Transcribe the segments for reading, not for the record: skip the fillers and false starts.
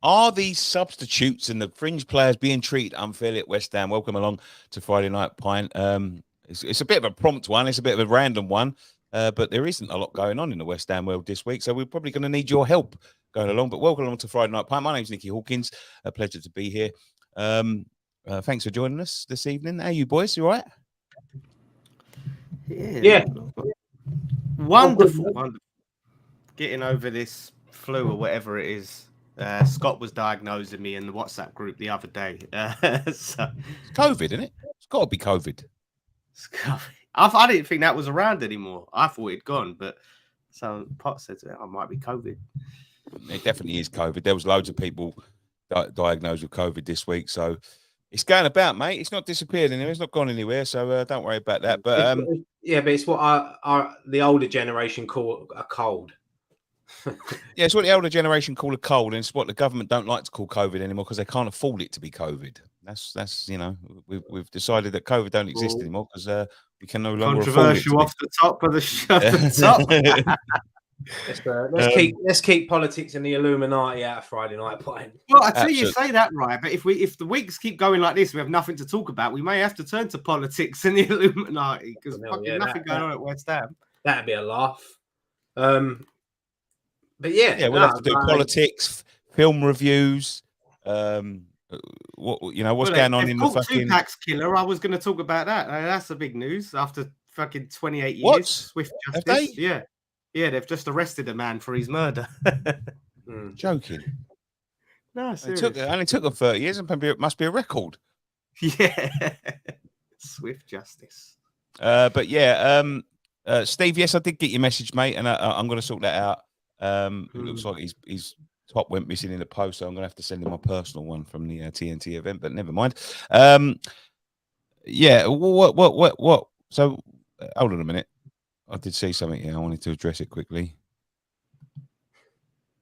Are these substitutes and the fringe players being treated unfairly at West Ham? Welcome along to Friday Night Pint. It's a bit of a prompt one. It's a bit of a random one, but there isn't a lot going on in the West Ham world this week, so we're probably going to need your help going along. But welcome along to Friday Night Pint. My name's Nicky Hawkins. A pleasure to be here. Thanks for joining us this evening. How are you boys? You all right? Yeah. Wonderful. Getting over this flu or whatever it is. Scott was diagnosing me in the WhatsApp group the other day. So it's COVID, isn't it? It's got to be COVID. I didn't think that was around anymore. I thought it'd gone, but so Pot said it might be COVID. It definitely is COVID. There was loads of people diagnosed with COVID this week, so it's going about, mate. It's not disappeared anywhere. It's not gone anywhere, so don't worry about that. But but it's what the older generation call a cold. Yeah, it's what the older generation call a cold, and it's what the government don't like to call COVID anymore because they can't afford it to be COVID. That's we've decided that COVID don't exist anymore because we can no longer controversial off the top of the top. Let's keep politics and the Illuminati out of Friday Night Pint. Well, I tell you say that right, but if the weeks keep going like this, we have nothing to talk about. We may have to turn to politics and the Illuminati because nothing going on at West Ham. That'd be a laugh. But we'll have to do politics, film reviews. What's going on in the fucking Tupac's killer? I was going to talk about that. That's the big news after fucking 28 years. What? Swift justice. Yeah, they've just arrested a man for his murder. Joking. No, seriously. It only took them 30 years, and it must be a record. Yeah, swift justice. But yeah, Steve. Yes, I did get your message, mate, and I'm going to sort that out. It looks like his top went missing in the post, so I'm going to have to send him my personal one from the TNT event. But never mind. Yeah. What? So hold on a minute. I did see something here. I wanted to address it quickly.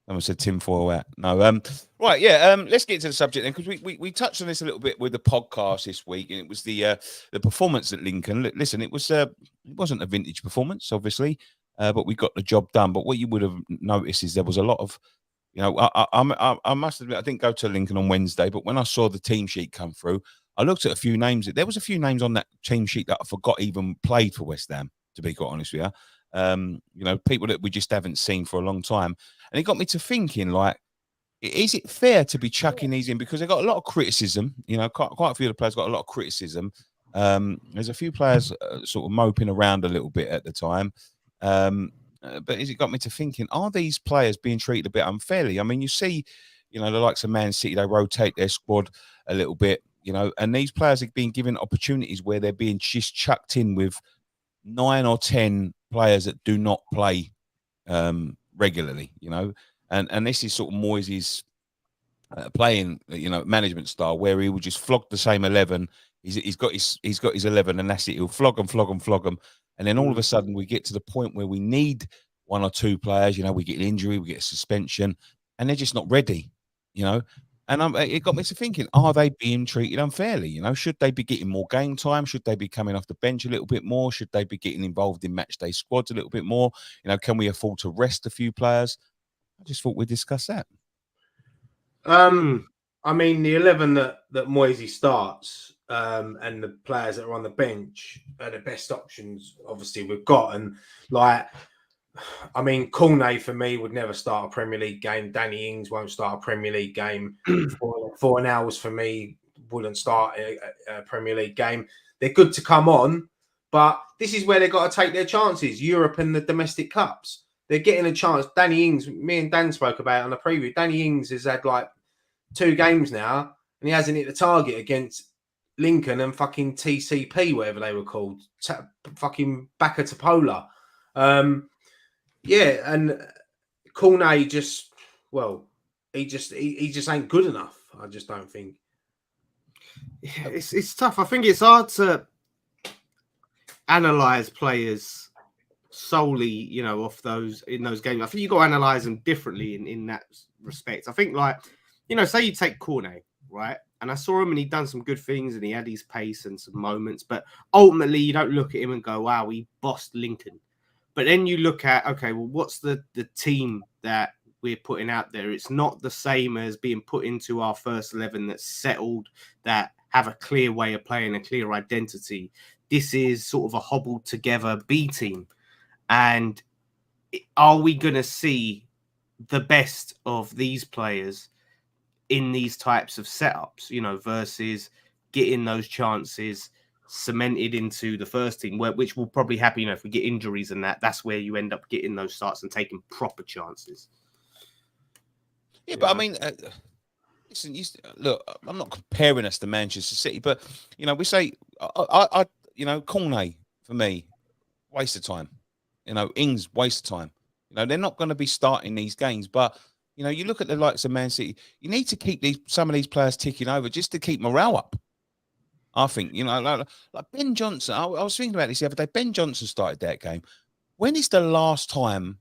Someone said tinfoil hat. No. Right. Yeah. Let's get to the subject then, because we touched on this a little bit with the podcast this week, and it was the performance at Lincoln. Listen, it wasn't a vintage performance, obviously, but we got the job done. But what you would have noticed is there was a lot of, I must admit, I didn't go to Lincoln on Wednesday, but when I saw the team sheet come through, I looked at a few names. There was a few names on that team sheet that I forgot even played for West Ham, to be quite honest with you. People that we just haven't seen for a long time. And it got me to thinking, like, is it fair to be chucking these in? Because they got a lot of criticism. Quite a few of the players got a lot of criticism. There's a few players sort of moping around a little bit at the time. But it got me to thinking, are these players being treated a bit unfairly? I mean, you see, the likes of Man City, they rotate their squad a little bit, and these players are being given opportunities where they're being just chucked in with 9 or 10 players that do not play regularly, and this is sort of Moyes' playing, management style, where he will just flog the same 11. He's got his 11, and that's it. He'll flog them. And then all of a sudden we get to the point where we need 1 or 2 players, we get an injury, we get a suspension, and they're just not ready, And it got me to thinking, are they being treated unfairly? Should they be getting more game time? Should they be coming off the bench a little bit more? Should they be getting involved in match day squads a little bit more? Can we afford to rest a few players? I just thought we'd discuss that. I mean, the 11 that Moyes starts and the players that are on the bench are the best options, obviously, we've got. And, Cornet, for me, would never start a Premier League game. Danny Ings won't start a Premier League game. Four hours, for me, wouldn't start a Premier League game. They're good to come on, but this is where they've got to take their chances, Europe and the domestic cups. They're getting a chance. Danny Ings, me and Dan spoke about it on the preview. Danny Ings has had 2 games now, and he hasn't hit the target against Lincoln and fucking TCP, whatever they were called, fucking Bacca Topola. And Cornet he just ain't good enough. I just don't think. Yeah, it's tough. I think it's hard to analyze players solely, off those games. I think you got to analyze them differently in that respect. I think, say you take Cornet, right? And I saw him and he'd done some good things and he had his pace and some moments, but ultimately you don't look at him and go, wow, he bossed Lincoln. But then you look at, okay, well, what's the team that we're putting out there. It's not the same as being put into our first 11 that's settled, that have a clear way of playing, a clear identity. This is sort of a hobbled together B team. And are we going to see the best of these players in these types of setups, versus getting those chances cemented into the first team, which will probably happen, if we get injuries and that's where you end up getting those starts and taking proper chances. Yeah, but I mean, listen, look, I'm not comparing us to Manchester City, but, we say, Cornet, for me, waste of time. Ings, waste of time. They're not going to be starting these games, but, you look at the likes of Man City, you need to keep some of these players ticking over just to keep morale up. I think, like Ben Johnson, I was thinking about this the other day. Ben Johnson started that game. When is the last time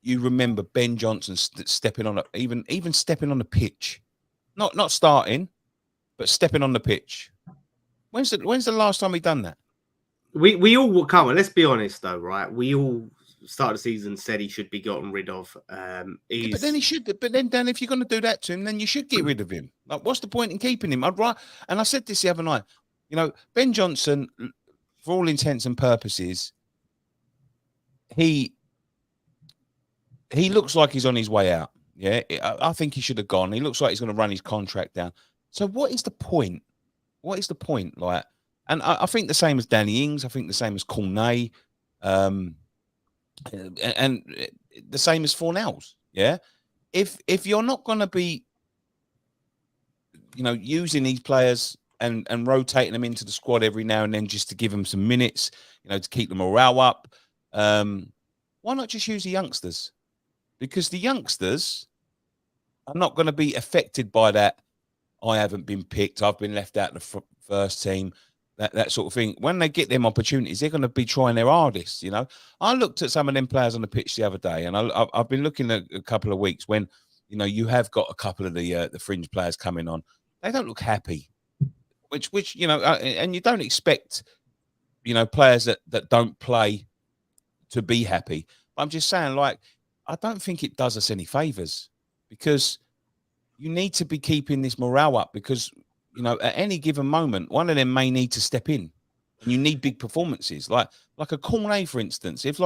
you remember Ben Johnson stepping on even stepping on the pitch? Not starting, but stepping on the pitch. When's the last time he done that? We all come on. Let's be honest though, right? We all start of the season said he should be gotten rid of. Yeah, but then he should. But then, Dan, if you're going to do that to him, then you should get rid of him. Like, what's the point in keeping him? And I said this the other night. Ben Johnson, for all intents and purposes, he looks like he's on his way out. Yeah, I think he should have gone. He looks like he's going to run his contract down. So what is the point? What is the point? Like, and I think the same as Danny Ings. I think the same as Cornet, and the same as Fornells. Yeah, if you're not going to be, using these players and rotating them into the squad every now and then just to give them some minutes, to keep the morale up, why not just use the youngsters? Because the youngsters are not going to be affected by that. I haven't been picked. I've been left out of the first team. That sort of thing. When they get them opportunities, they're going to be trying their hardest. I looked at some of them players on the pitch the other day, and I've been looking at a couple of weeks when, you have got a couple of the fringe players coming on. They don't look happy, which and you don't expect, players that don't play to be happy. But I'm just saying, like, I don't think it does us any favors, because you need to be keeping this morale up, because, at any given moment, one of them may need to step in, and you need big performances. Like a Cornet, for instance. If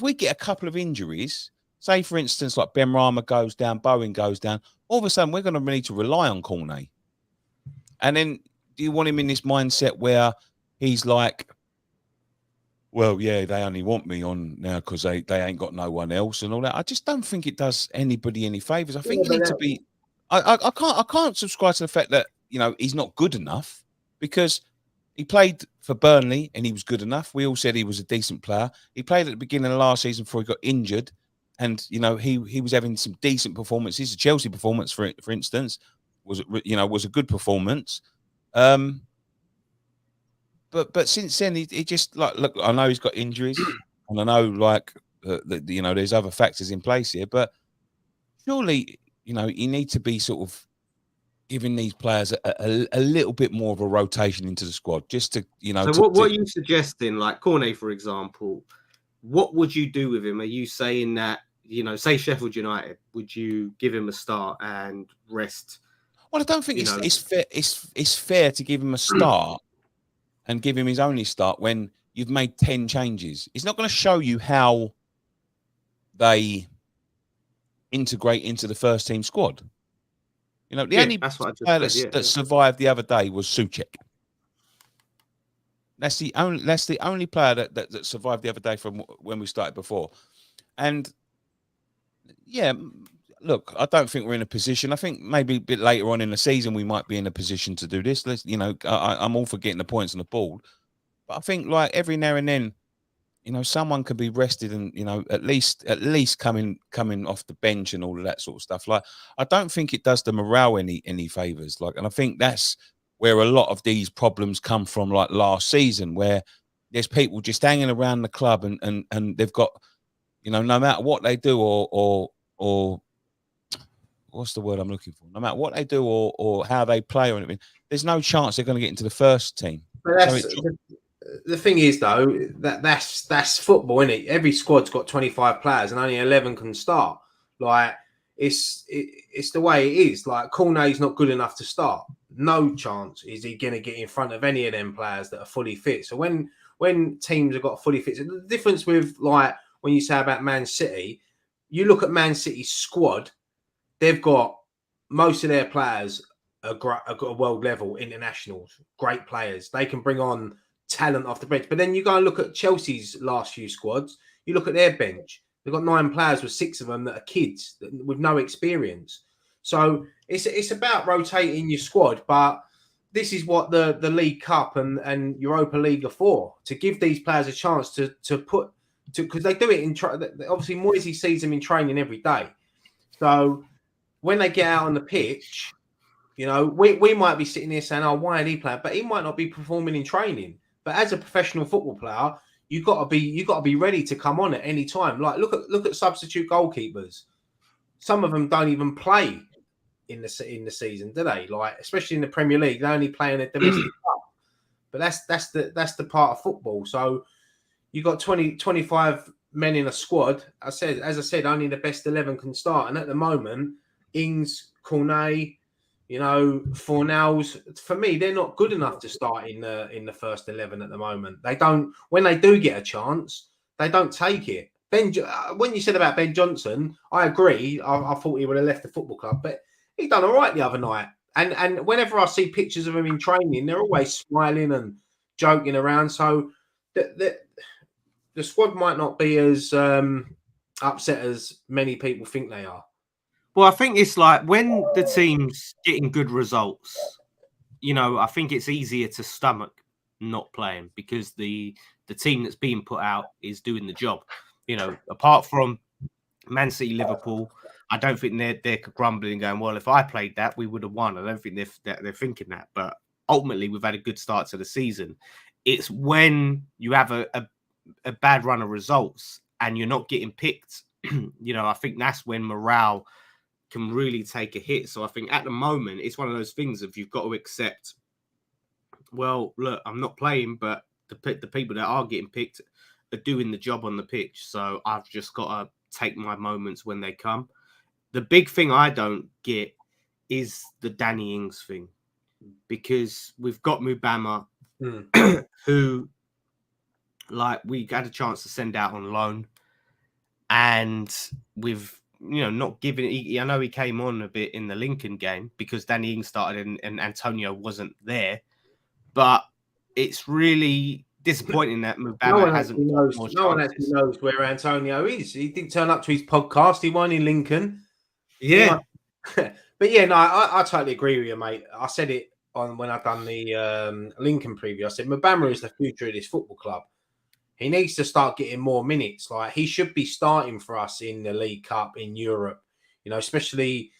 we get a couple of injuries, say, for instance, like Ben Rama goes down, Bowen goes down, all of a sudden we're going to need to rely on Cornet. And then do you want him in this mindset where he's like, well, yeah, they only want me on now because they ain't got no one else and all that? I just don't think it does anybody any favors. I think you need to be. I can't subscribe to the fact that he's not good enough, because he played for Burnley and he was good enough. We all said he was a decent player. He played at the beginning of last season before he got injured, and he was having some decent performances. The Chelsea performance, for instance, was a good performance. But since then, he just, like, look, I know he's got injuries, and I know, like, there's other factors in place here, but surely, you need to be sort of giving these players a little bit more of a rotation into the squad, just to, So what are you suggesting? Like Cornet, for example, what would you do with him? Are you saying that, say Sheffield United, would you give him a start and rest? Well, I don't think it's fair. It's fair to give him a start and give him his only start when you've made 10 changes. It's not going to show you how they integrate into the first team squad. The only player that survived the other day was Souček. That's the only player that survived the other day from when we started before. And yeah, look, I don't think we're in a position. I think maybe a bit later on in the season we might be in a position to do this. I'm all for getting the points on the board, but I think, like, every now and then, someone could be rested and, at least coming off the bench and all of that sort of stuff. Like, I don't think it does the morale any favors. Like, and I think that's where a lot of these problems come from, like last season, where there's people just hanging around the club and they've got, no matter what they do or what's the word I'm looking for? No matter what they do or how they play or anything, there's no chance they're going to get into the first team. But the thing is, though, that's football, isn't it? Every squad's got 25 players and only 11 can start. Like, it's the way it is. Like Cornet's not good enough to start. No chance is he going to get in front of any of them players that are fully fit. So when teams have got fully fit, so the difference with like when you say about Man City, you look at Man City's squad, they've got most of their players are world level internationals, great players. They can bring on talent off the bench. But then you go and look at Chelsea's last few squads, you look at their bench. They've got 9 players with 6 of them that are kids with no experience. So it's about rotating your squad. But this is what the League Cup and Europa League are for, to give these players a chance to put to, because they do it in obviously Moyes sees them in training every day. So when they get out on the pitch, you know, we might be sitting here saying, "Oh, why are he playing?" But he might not be performing in training. But as a professional football player, you got to be ready to come on at any time. Like look at substitute goalkeepers. Some of them don't even play in the season, do they? Like especially in the Premier League, they only play in a domestic cup. But that's the part of football. So you got 25 men in a squad. As I said, only the best 11 can start. And at the moment, Ings, Cornet, you know, Fornals, for me, they're not good enough to start in the first 11 at the moment. They don't. When they do get a chance, they don't take it. When you said about Ben Johnson, I agree. I thought he would have left the football club, but he done all right the other night. And whenever I see pictures of him in training, they're always smiling and joking around. So the squad might not be as upset as many people think they are. Well, I think it's like when the team's getting good results, you know, I think it's easier to stomach not playing because the team that's being put out is doing the job. You know, apart from Man City, Liverpool, I don't think they're grumbling going, well, if I played that, we would have won. I don't think they're thinking that. But ultimately, we've had a good start to the season. It's when you have a bad run of results and you're not getting picked, you know, I think that's when morale can really take a hit. So I think at the moment, it's one of those things of you've got to accept, well, look, I'm not playing, but the people that are getting picked are doing the job on the pitch. So I've just got to take my moments when they come. The big thing I don't get is the Danny Ings thing, because we've got Mubama, who, like, we had a chance to send out on loan, and we've, you know, not giving. I know he came on a bit in the Lincoln game because Danny Ings started and Antonio wasn't there, but it's really disappointing that Mubama hasn't. No one actually knows where Antonio is. He didn't turn up to his podcast. He won in Lincoln. Yeah, but yeah, no, I totally agree with you, mate. I said it on when I done the Lincoln preview. I said Mubama is the future of this football club. He needs to start getting more minutes. Like he should be starting for us in the League Cup in Europe, you know, especially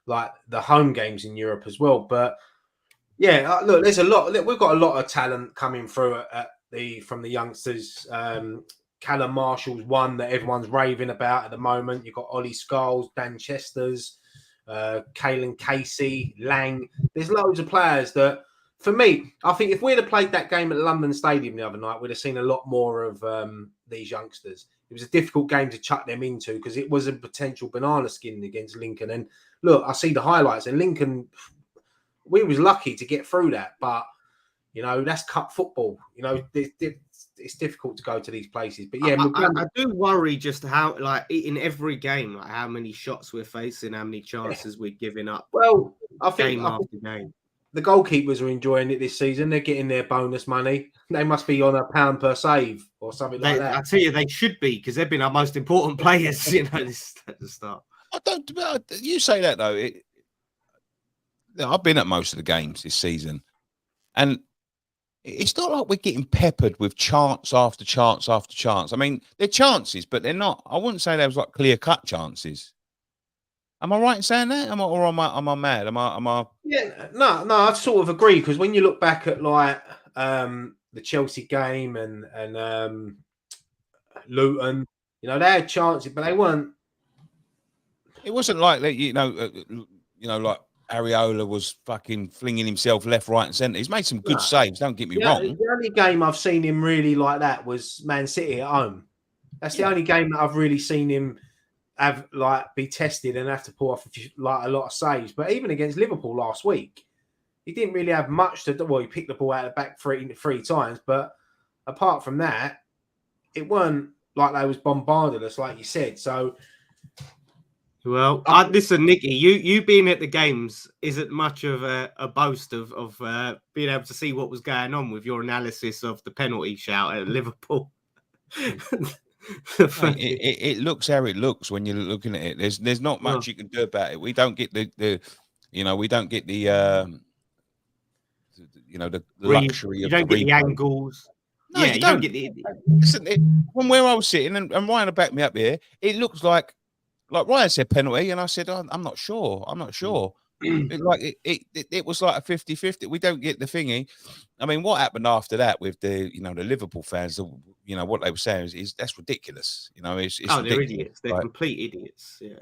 like the home games in Europe as well. But yeah, look, there's a lot. We've got a lot of talent coming through from the youngsters. Callum Marshall's one that everyone's raving about at the moment. You've got Ollie Scholes, Dan Chesters, Kalen Casey, Lang. There's loads of players that, for me, I think if we'd have played that game at London Stadium the other night, we'd have seen a lot more of these youngsters. It was a difficult game to chuck them into because it was a potential banana skin against Lincoln. And look, I see the highlights, and Lincoln, we was lucky to get through that. But, you know, that's cup football. You know, it's difficult to go to these places. But yeah, I do worry just how, like, in every game, like how many shots we're facing, how many chances we're giving up. Well, I think game after game. The goalkeepers are enjoying it this season. They're getting their bonus money. They must be on £1 per save or something like that. I tell you, they should be, because they've been our most important players, you know, this at the start. You say that though. I've been at most of the games this season, and it's not like we're getting peppered with chance after chance after chance. I mean, they're chances, but they're not. I wouldn't say there was like clear-cut chances. Am I right in saying that? Am I mad? Am I? Yeah, no, I sort of agree, because when you look back at like the Chelsea game and Luton, you know, they had chances, but they weren't. It wasn't like that, you know, like Areola was fucking flinging himself left, right, and centre. He's made some good saves. Don't get me wrong. The only game I've seen him really like that was Man City at home. That's the only game that I've really seen him have be tested and have to pull off a lot of saves. But even against Liverpool last week, he didn't really have much to do. Well, he picked the ball out of the back three times, but apart from that, it weren't like they was bombarded us, like you said. So, well, listen, Nicky, you being at the games isn't much of a boast of being able to see what was going on with your analysis of the penalty shout at Liverpool. It looks how it looks when you're looking at it. There's not much you can do about it. We don't get the luxury you of don't the get the angles. No, you don't get the. Listen, from where I was sitting, and Ryan will back me up here, it looks like Ryan said penalty, and I said, I'm not sure. It was like a 50-50. We don't get the thingy. I mean, what happened after that with the Liverpool fans? What they were saying is that's ridiculous. It's they're ridiculous. Idiots. They're complete idiots. Yeah.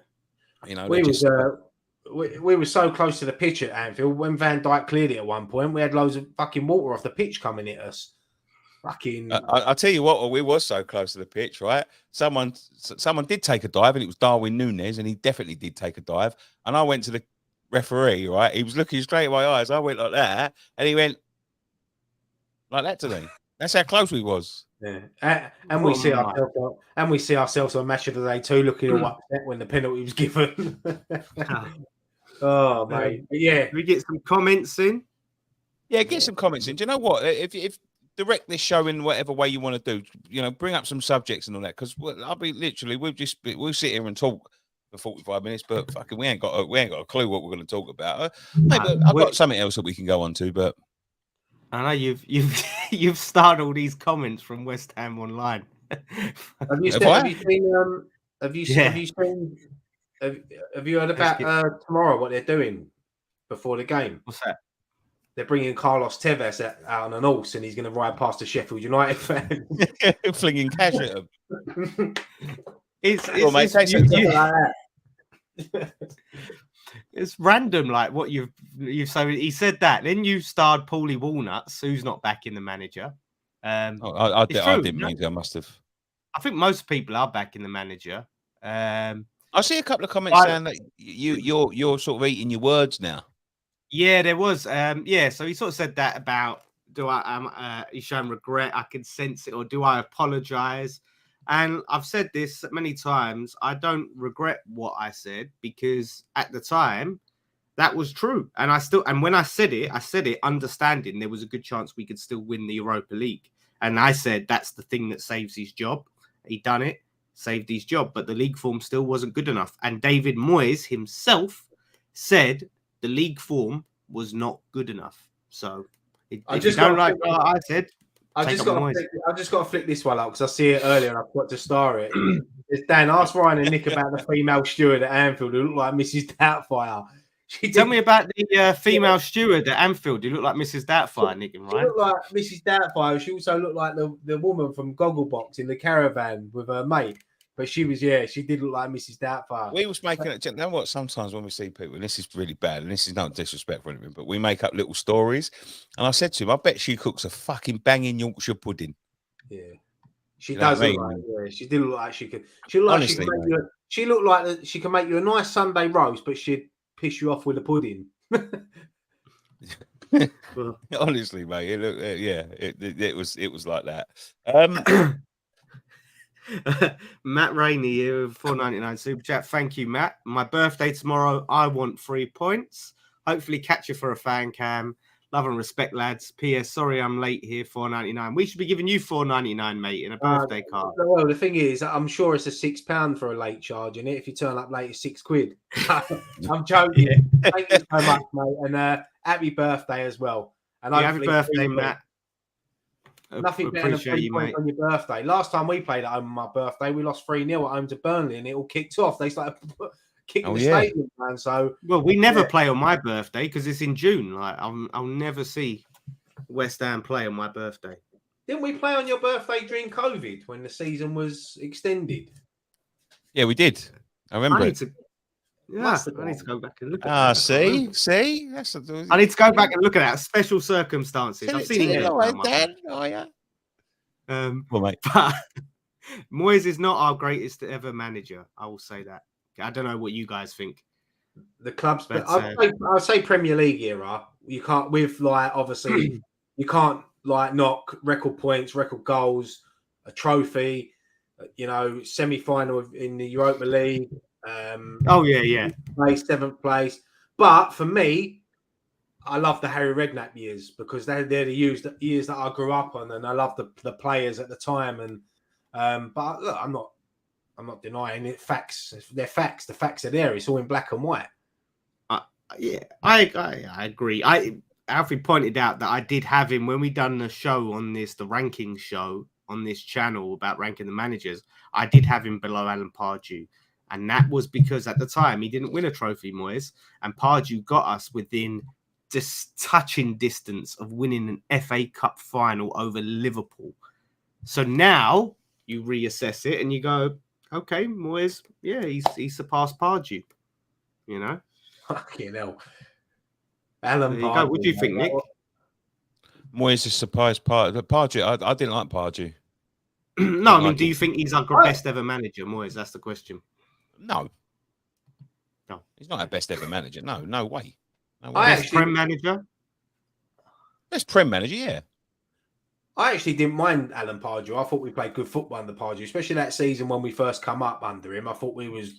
We were so close to the pitch at Anfield when Van Dijk cleared it at one point. We had loads of fucking water off the pitch coming at us. Fucking. I'll tell you what, we were so close to the pitch, right? Someone did take a dive, and it was Darwin Núñez, and he definitely did take a dive. And I went to the referee, right? He was looking straight in my eyes. I went like that, and he went like that to me. That's how close we was. Yeah, and we see ourselves on Match of the Day too, looking all upset when the penalty was given. Oh mate, yeah. Can we get some comments in? Yeah, get some comments in. Do you know what? If direct this show in whatever way you want to do, bring up some subjects and all that, because I'll be literally we'll sit here and talk for 45 minutes, but fucking we ain't got a clue what we're going to talk about. Maybe I've got something else that we can go on to, but I know you've started all these comments from West Ham Online. Have you heard about tomorrow what they're doing before the game? What's that? They're bringing Carlos Tevez out on an horse, and he's going to ride past the Sheffield United fans, flinging cash at them. It's random, like what you've so he said that. Then you starred Paulie Walnuts, who's not backing the manager. I didn't mean to. I must have. I think most people are backing the manager. I see a couple of comments saying that you're sort of eating your words now. Yeah, there was. So he sort of said that about he's showing regret. I can sense it, or do I apologize? And I've said this many times. I don't regret what I said, because at the time that was true. And when I said it understanding there was a good chance we could still win the Europa League. And I said that's the thing that saves his job. He done it, saved his job, but the league form still wasn't good enough. And David Moyes himself said the league form was not good enough. So I just got to flick this one up because I see it earlier and I forgot to star it. It's Dan, ask Ryan and Nick about the female steward at Anfield who looked like Mrs. Doubtfire. Tell me about the female steward at Anfield who looked like Mrs. Doubtfire, Nick and Ryan. She looked like Mrs. Doubtfire. She also looked like the woman from Gogglebox in the caravan with her mate. But she did look like Mrs. Doubtfire. We was making it. You know what? Sometimes when we see people, and this is really bad, and this is not disrespect for anything, but we make up little stories. And I said to him, I bet she cooks a fucking banging Yorkshire pudding. Yeah. She does look like, she did look like she could. She looked like she looked like she can make you a nice Sunday roast, but she'd piss you off with a pudding. Honestly, mate, it was like that. Matt Rainey here with $4.99 super chat. Thank you, Matt. My birthday tomorrow. I want 3 points. Hopefully, catch you for a fan cam. Love and respect, lads. P.S. Sorry, I'm late here. $4.99. We should be giving you $4.99, mate, in a birthday card. Well, the thing is, I'm sure it's a £6 for a late charge in it. If you turn up late, it's £6. I'm joking. Yeah. Thank you so much, mate, and happy birthday as well. And happy birthday, Matt. Nothing better than 3 points on your birthday. Last time we played at home on my birthday, we lost 3-0 at home to Burnley, and it all kicked off. They started kicking the stadium, man. So, we never play on my birthday because it's in June. Like, I'll never see West Ham play on my birthday. Didn't we play on your birthday during COVID when the season was extended? Yeah, we did. I remember. I need to go back and look at that. See? I need to go back and look at that. Special circumstances. I've seen it. Well, mate. Moyes is not our greatest ever manager. I will say that. I don't know what you guys think. The club's, But, I'd say Premier League era. You can't, with like, obviously, you can't like knock record points, record goals, a trophy, semi-final in the Europa League. Oh yeah. Place, seventh place. But for me, I love the Harry Redknapp years because they're the years that I grew up on, and I love the players at the time. And but look, I'm not denying it. Facts, they're facts. The facts are there. It's all in black and white. Yeah, I agree. Alfie pointed out that I did have him when we done the show on this, the ranking show on this channel about ranking the managers. I did have him below Alan Pardew, and that was because at the time he didn't win a trophy, Moyes, and Pardew got us within just touching distance of winning an FA Cup final over Liverpool. So now you reassess it and you go, okay, Moyes, yeah, he's surpassed Pardew, you know. Fucking hell. Alan Pardew. What do you think, Nick? Moyes is surprised Pardew. I didn't like Pardew. No, I mean, do you think he's our best ever manager, Moyes? That's the question. No, he's not our best ever manager. No way. No way. Best Prem manager? Best Prem manager, yeah. I actually didn't mind Alan Pardew. I thought we played good football under Pardew, especially that season when we first come up under him. I thought we was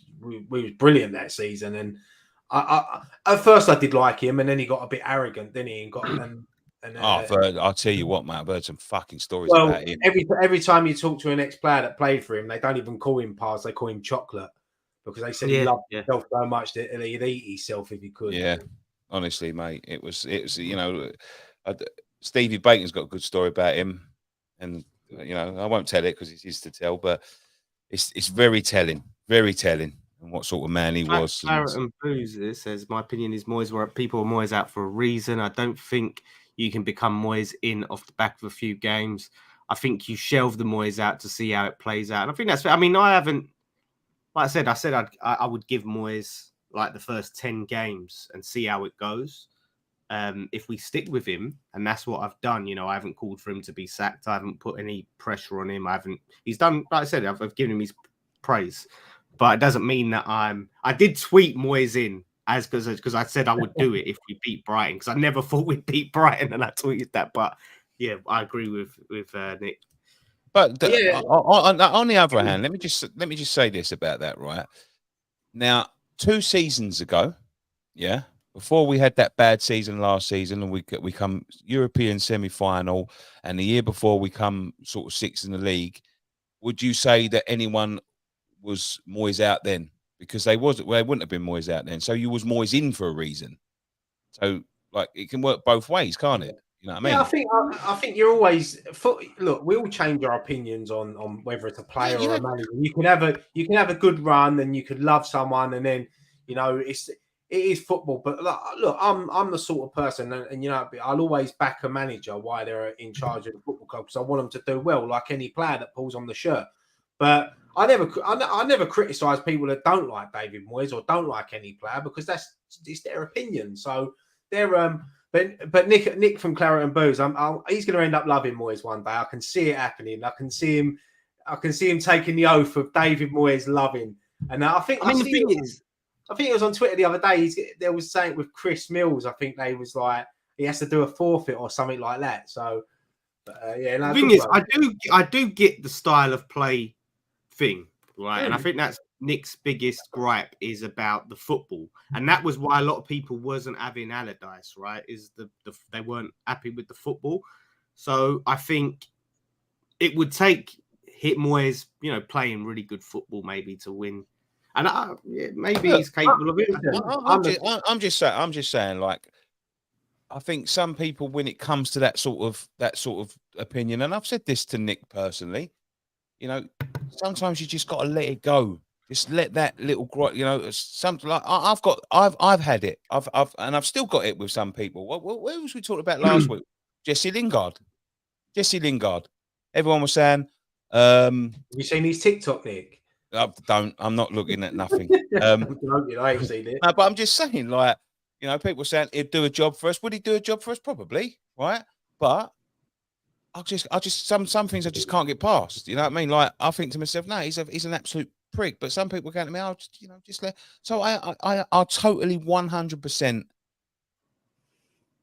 brilliant that season. And I at first I did like him, and then he got a bit arrogant, didn't he? I'll tell you what, mate. I've heard some fucking stories about him. Every time you talk to an ex-player that played for him, they don't even call him Pars, they call him Chocolate, because they said he loved himself so much that he'd eat himself if he could. Yeah, honestly, mate, it was Stevie Bacon's got a good story about him, and I won't tell it because it's his to tell, but it's very telling, and what sort of man he was. Claret and Booze says, my opinion is people are Moyes out for a reason. I don't think you can become Moyes in off the back of a few games. I think you shelve the Moyes out to see how it plays out. And I think that's. I mean, I haven't. Like I said I would give Moyes like the first 10 games and see how it goes. If we stick with him, and that's what I've done. I haven't called for him to be sacked. I haven't put any pressure on him. He's done. Like I said, I've given him his praise, but it doesn't mean that I did tweet Moyes in because I said I would do it if we beat Brighton, because I never thought we'd beat Brighton, and I tweeted that. But yeah, I agree with Nick. But on the other hand, let me just say this about that, right? Now, 2 seasons ago, before we had that bad season last season, and we come European semi-final, and the year before we come sort of 6th in the league, would you say that anyone was Moyes out then? Because they wouldn't have been Moyes out then. So you was Moyes in for a reason. So like it can work both ways, can't it? You know what I mean? Yeah, I think you're always look. We all change our opinions on whether it's a player or a manager. You can have a good run, and you could love someone, and then it is football. But look, I'm the sort of person, and I'll always back a manager while they're in charge of the football club, because I want them to do well, like any player that pulls on the shirt. But I never criticize people that don't like David Moyes or don't like any player, because it's their opinion. So they're but Nick from Claret and Booze, he's going to end up loving Moyes one day. I can see it happening. I can see him taking the oath of David Moyes loving. And I think I think it was on Twitter the other day. There was saying with Chris Mills. I think they was like he has to do a forfeit or something like that. So the thing is, I do get the style of play thing, right? And I think that's Nick's biggest gripe is about the football, and that was why a lot of people wasn't having Allardyce, right? Is they weren't happy with the football. So I think it would take Moyes, playing really good football maybe to win, and maybe he's capable of it. I'm just saying, like, I think some people, when it comes to that sort of opinion, and I've said this to Nick personally, sometimes you just got to let it go. Just let that little, something like I've had it. I've still got it with some people. What was we talking about last week? Jesse Lingard. Everyone was saying, have you seen his TikTok, Nick? I'm not looking at nothing. I ain't seen it. But I'm just saying, like, people saying he'd do a job for us. Would he do a job for us? Probably, right? But some things I just can't get past. You know what I mean? Like I think to myself, no, he's an absolute prick. But some people go to me, I'll just let. So I totally 100%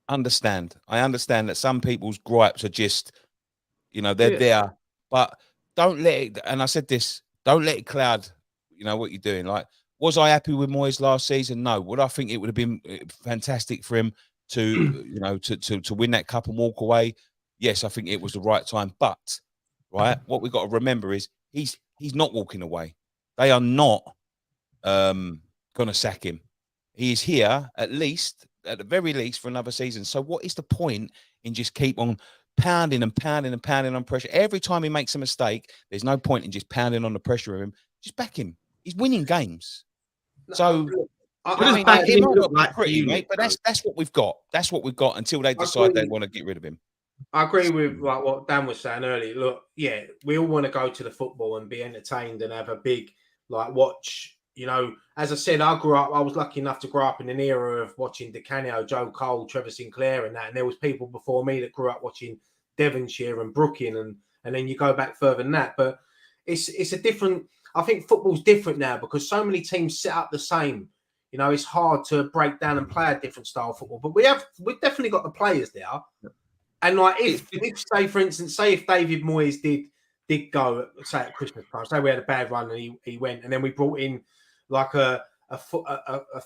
understand. I understand that some people's gripes are just, they're there, but don't let it. And I said this, don't let it cloud, what you're doing. Like, was I happy with Moyes last season? No. Would I think it would have been fantastic for him to, to win that cup and walk away? Yes, I think it was the right time. But right, what we've got to remember is he's not walking away. They are not gonna sack him. He is here at the very least for another season. So what is the point in just keep on pounding and pounding and pounding on pressure? Every time he makes a mistake, there's no point in just pounding on the pressure of him. Just back him. He's winning games. So it might not be like pretty, mate, but that's what we've got. That's what we've got until they decide they want to get rid of him. I agree with like what Dan was saying earlier. Look, yeah, we all want to go to the football and be entertained and have a big watch. As I said, I was lucky enough to grow up in an era of watching Di Canio, Joe Cole, Trevor Sinclair and that. And there was people before me that grew up watching Devonshire and Brooklyn and then you go back further than that. But it's a different, I think football's different now because so many teams set up the same. It's hard to break down and play a different style of football. But we've definitely got the players there. And if say, for instance, if David Moyes did go, say at Christmas time, say we had a bad run and he went, and then we brought in like a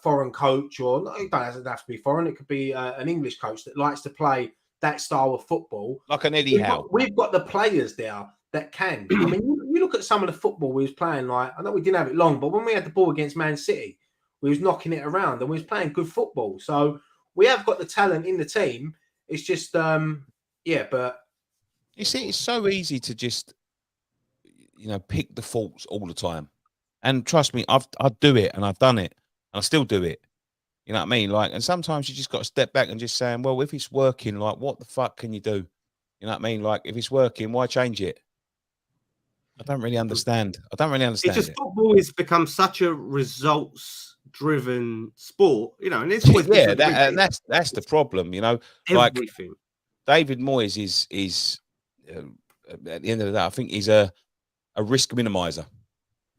foreign coach, or it doesn't have to be foreign, it could be an English coach that likes to play that style of football. Like an Eddie Howe. We've got the players there that can. I mean, you look at some of the football we was playing, I know we didn't have it long, but when we had the ball against Man City, we was knocking it around and we was playing good football. So we have got the talent in the team. It's just, but you see, it's so easy to just, pick the faults all the time. And trust me, I do it and I've done it and I still do it. You know what I mean? And sometimes you just got to step back and just saying, well, if it's working, what the fuck can you do? You know what I mean? If it's working, why change it? I don't really understand. It's just football has become such a results-driven sport, and it's always and that's the problem, Everything. David Moyes is at the end of the day, I think he's a risk minimizer.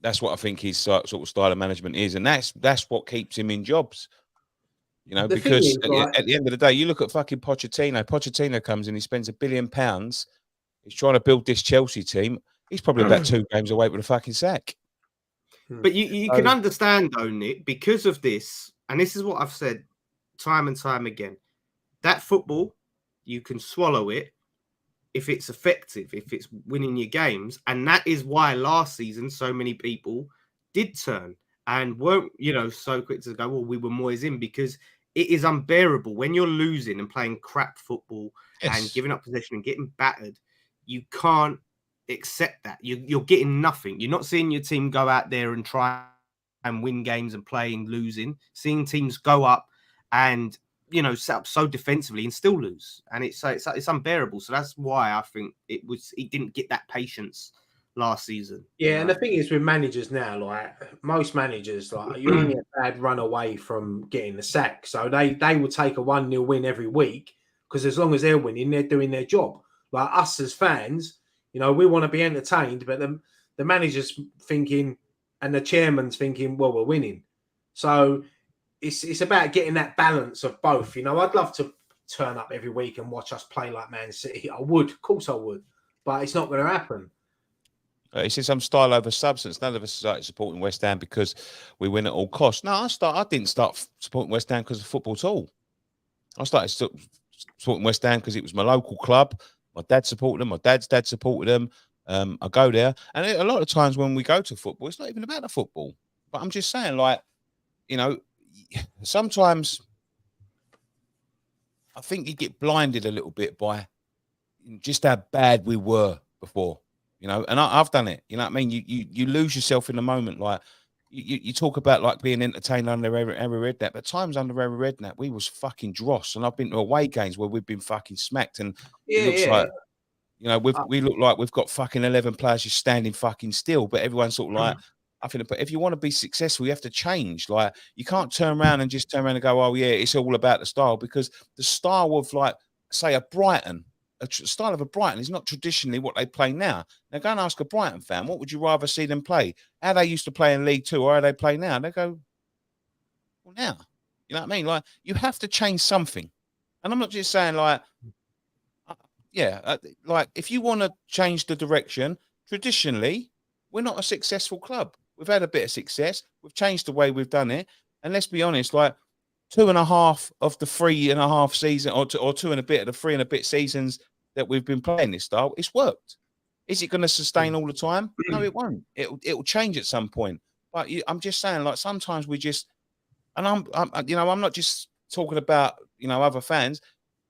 That's what I think his sort of style of management is, and that's what keeps him in jobs. Because at the end of the day, you look at fucking Pochettino. Pochettino comes in, he spends £1 billion. He's trying to build this Chelsea team. He's probably about 2 games away with a fucking sack. But you can understand, though, Nick, because of this, and this is what I've said time and time again, that football, you can swallow it if it's effective, if it's winning your games. And that is why last season so many people did turn and weren't, so quick to go, well, we were Moyes in, because it is unbearable when you're losing and playing crap football and giving up possession and getting battered. You can't accept that. You're getting nothing. You're not seeing your team go out there and try and win games and playing losing. Seeing teams go up and set up so defensively and still lose, and it's unbearable. So that's why I think he didn't get that patience last season. Yeah, and the thing is with managers now, most managers, you're only a bad run away from getting the sack. So they will take a 1-0 win every week because as long as they're winning, they're doing their job. Like us as fans, we want to be entertained, but the manager's thinking and the chairman's thinking, well, we're winning. So it's about getting that balance of both. I'd love to turn up every week and watch us play like Man City. I would, of course I would, but it's not going to happen. He said some style over substance. None of us started supporting West Ham because we win at all costs. No, I didn't start supporting West Ham because of football at all. I started supporting West Ham because it was my local club. My dad supported them. My dad's dad supported them. I go there. And a lot of times when we go to football, it's not even about the football. But I'm just saying, sometimes I think you get blinded a little bit by just how bad we were before, and I've done it. You know what I mean? You lose yourself in the moment. You talk about being entertained under every Redknapp, but times under every Redknapp, we was fucking dross. And I've been to away games where we've been fucking smacked, and it looks like, we look like we've got fucking 11 players just standing fucking still, but everyone's sort of I think, but if you want to be successful, you have to change. You can't turn around and go, oh yeah, it's all about the style, because the style of say a Brighton, style of a Brighton is not traditionally what they play now. Now, go and ask a Brighton fan, what would you rather see them play? How they used to play in League Two or how they play now? They go, well, now. You know what I mean? Like, you have to change something. And I'm not just saying, like, like, if you want to change the direction, traditionally, we're not a successful club. We've had a bit of success. We've changed the way we've done it. And let's be honest, like, 2.5 of the 3.5 season, or two and a bit of the 3 and a bit seasons that we've been playing this style, it's worked. Is it going to sustain all the time? No, it won't. It'll change at some point. But I'm just saying, like, sometimes we just, and I'm not just talking about, other fans.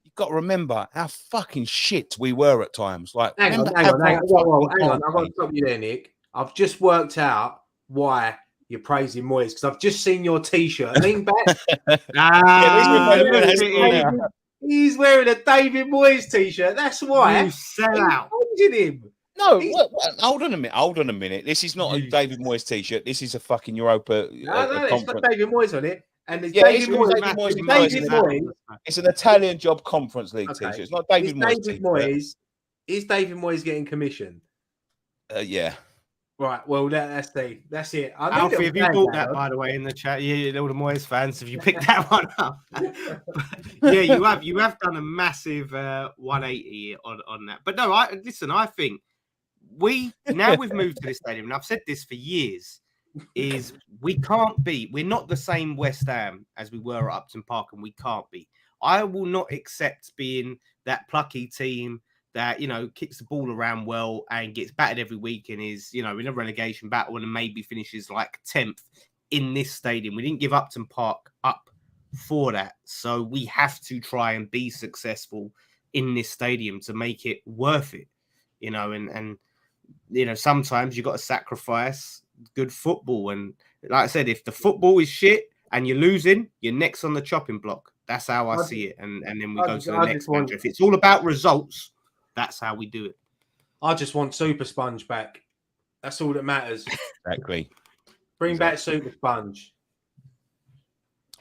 You've got to remember how fucking shit we were at times. Like, hang on. I've got to stop you there, Nick. I've just worked out why you're praising Moyes, because I've just seen your T-shirt. Lean back. He's wearing a David Moyes T-shirt. That's why. You sell out. Him. No, hold on a minute. This is not a David Moyes T-shirt. This is a fucking Europa. No, it's got David Moyes on it. And it's David Moyes. It's an Italian job Conference League T-shirt. It's not David Moyes. Is David Moyes getting commission? Yeah. Right. Well, that's it. Alfie, have you bought that, by the way, in the chat? Yeah, all the Moyes fans, have you picked that one up? Yeah, you have done a massive 180 on that. But no, I think we've moved to this stadium, and I've said this for years, is we're not the same West Ham as we were at Upton Park, and we can't be. I will not accept being that plucky team that, kicks the ball around well and gets battered every week and is, in a relegation battle and maybe finishes like 10th in this stadium. We didn't give Upton Park up for that. So we have to try and be successful in this stadium to make it worth it, and sometimes you got to sacrifice good football. And like I said, if the football is shit and you're losing, you're next on the chopping block. That's how I see it. And then we go to the next match. If it's all about results, that's how we do it. I just want Super Sponge back. That's all that matters. Exactly. Bring back Super Sponge.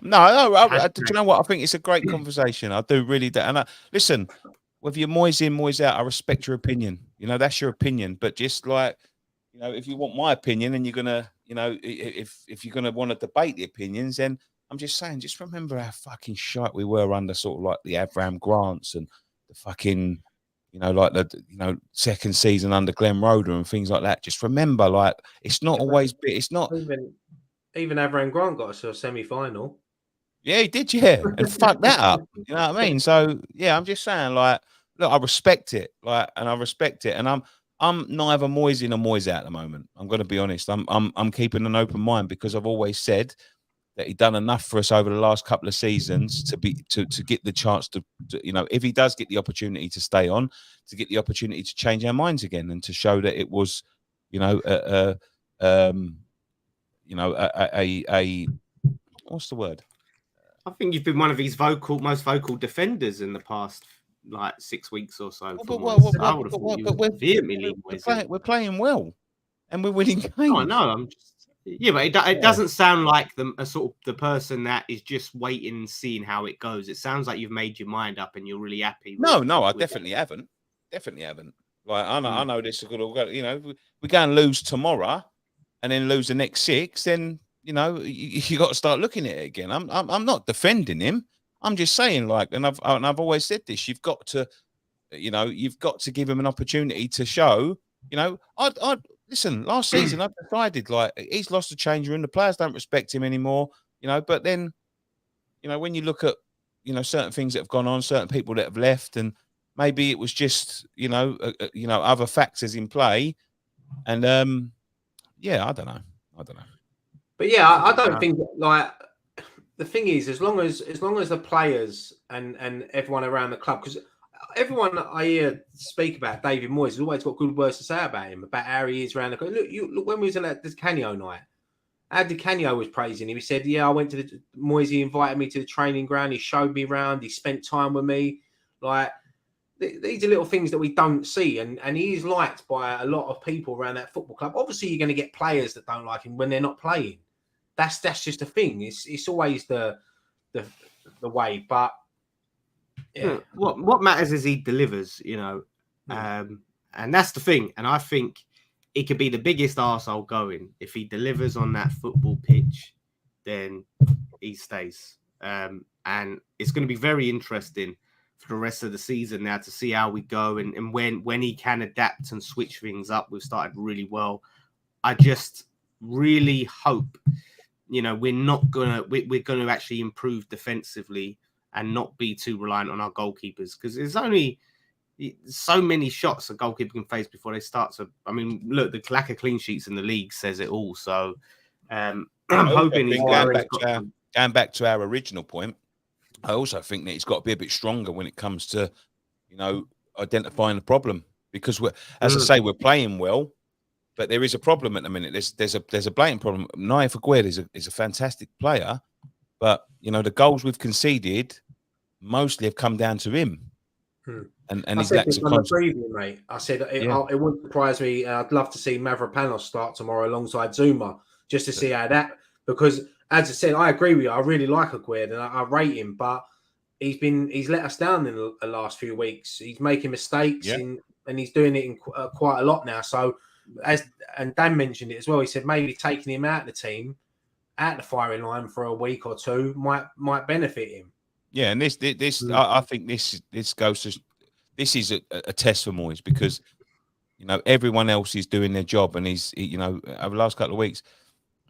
No, do you know what? I think it's a great conversation. I do really do. And listen, whether you're Moyes in, Moyes out, I respect your opinion. That's your opinion. But just like, if you want my opinion and you're gonna, if you're gonna want to debate the opinions, then I'm just saying, just remember how fucking shite we were under sort of like the Avram Grants and the fucking, like the second season under Glenn Roeder and things like that. Just remember, like, it's not always. It's not even Avram Grant got us to a semi-final. Yeah, he did. Yeah, and fuck that up. You know what I mean? So yeah, I'm just saying, like, look, I respect it, and I'm neither Moyes in or Moyes out at the moment. I'm going to be honest. I'm keeping an open mind because I've always said that he's done enough for us over the last couple of seasons to get the chance to if he does get the opportunity to stay on, to get the opportunity to change our minds again and to show that it was, what's the word? I think you've been one of his most vocal defenders in the past, like 6 weeks or so. We're playing well, and we're winning games. Oh, no, but it doesn't sound like the person that is just waiting and seeing how it goes. It sounds like you've made your mind up and you're really happy. I definitely haven't. Definitely haven't. Like I know this is good. We go and lose tomorrow, and then lose the next 6. Then you got to start looking at it again. I'm not defending him. I'm just saying, like, and I've always said this. You've got to give him an opportunity to show. Listen, last season I decided, like, he's lost the change room. The players don't respect him anymore. But then, when you look at certain things that have gone on, certain people that have left, and maybe it was just other factors in play, and I don't know. But yeah, I don't think, like, the thing is, as long as the players and everyone around the club, because everyone I hear speak about David Moyes has always got good words to say about him, about how he is around the club. Look when we was at the Canio night, how Di Canio was praising him. He said, "Yeah, I went to the Moyes. He invited me to the training ground. He showed me around. He spent time with me. Like, these are little things that we don't see, and he is liked by a lot of people around that football club. Obviously, you're going to get players that don't like him when they're not playing. That's just a thing. It's always the way. But Yeah. What matters is he delivers, and that's the thing. And I think he could be the biggest arsehole going. If he delivers on that football pitch, then he stays. And it's going to be very interesting for the rest of the season now to see how we go and when he can adapt and switch things up. We've started really well. I just really hope, we're gonna actually improve defensively and not be too reliant on our goalkeepers, because there's only so many shots a goalkeeper can face before they start to. I mean, look, the lack of clean sheets in the league says it all. So I'm hoping he's going back to our original point. I also think that he's got to be a bit stronger when it comes to, identifying the problem, because I say, we're playing well, but there is a problem at the minute. There's a blatant problem. Naya Aguerd is a fantastic player, but the goals we've conceded mostly have come down to him. And he's lacks a preview, mate. I said it wouldn't surprise me. I'd love to see Mavropanos start tomorrow alongside Zuma, just to see how that. Because as I said, I agree with you. I really like Aguerd and I rate him, but he's let us down in the last few weeks. He's making mistakes and he's doing it in quite a lot now. So and Dan mentioned it as well. He said maybe taking him out of the team, out the firing line for a week or two might benefit him. Yeah, and I think this goes to. This is a test for Moyes, because, everyone else is doing their job, and over the last couple of weeks,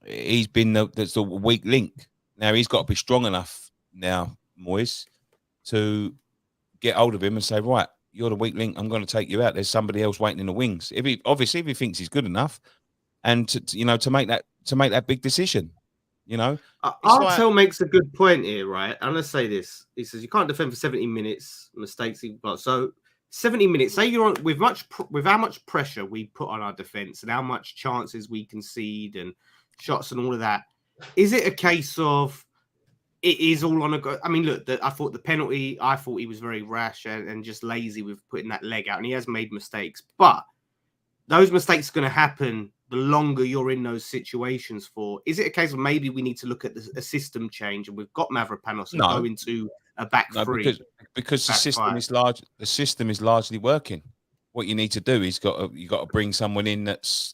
he's been the weak link. Now he's got to be strong enough now, Moyes, to get hold of him and say, right, you're the weak link. I'm going to take you out. There's somebody else waiting in the wings. If he thinks he's good enough, and to make that big decision. Artel makes a good point here, right? And let's say this. He says you can't defend for 70 minutes, mistakes you've got. So 70 minutes, say you're on with how much pressure we put on our defense and how much chances we concede and shots and all of that. Is it a case of it is all on a go? I mean, look, I thought the penalty, I thought he was very rash and just lazy with putting that leg out, and he has made mistakes, but those mistakes are going to happen the longer you're in those situations for. Is it a case of maybe we need to look at a system change, and we've got Mavropanos and go into a back three? Because the system is large. The system is largely working. What you need to do is you got to bring someone in that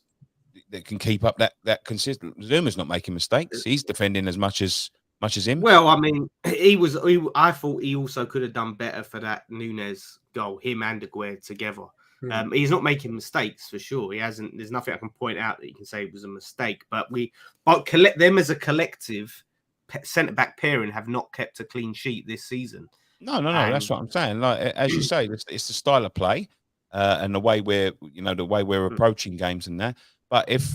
can keep up that consistent. Zuma's not making mistakes. He's defending as much as him. Well, I mean, I thought he also could have done better for that Nunes goal. Him and Aguerd together. He's not making mistakes for sure. He hasn't. There's nothing I can point out that you can say it was a mistake. But collect them as a collective centre back pairing have not kept a clean sheet this season. No. That's what I'm saying. Like, as you say, it's the style of play and the way we're approaching games and that. But if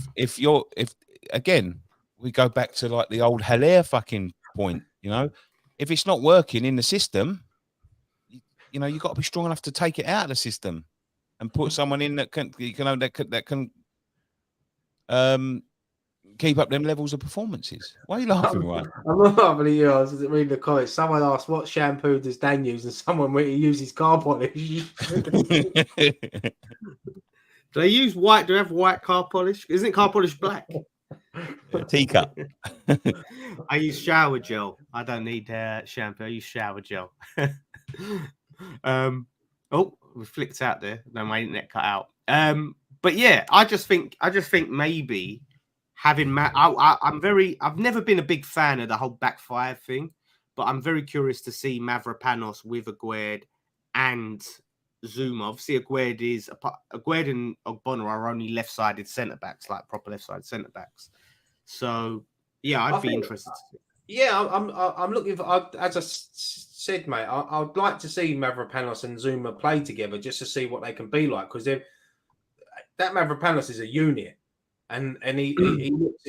again we go back to like the old Haller fucking point, if it's not working in the system, you've got to be strong enough to take it out of the system and put someone in that can keep up them levels of performances. Why are you laughing, right? I'm not laughing at you. I was reading the comments. Someone asked, what shampoo does Dan use? And someone he uses car polish. Do they use white? Do they have white car polish? Isn't car polish black? Teacup. I use shower gel. I don't need shampoo. I use shower gel. We flicked out there. No, my internet cut out. But yeah, I just think maybe having I've never been a big fan of the whole back five thing, but I'm very curious to see Mavropanos with Aguerd and Zuma. Obviously, Aguerd and Ogbonna are only left-sided centre backs, like proper left-sided centre backs. So yeah, I'd be interested to see. Yeah, I'm looking for. As I said, mate, I'd like to see Mavropanos and Zuma play together just to see what they can be like, because that Mavropanos is a unit, and he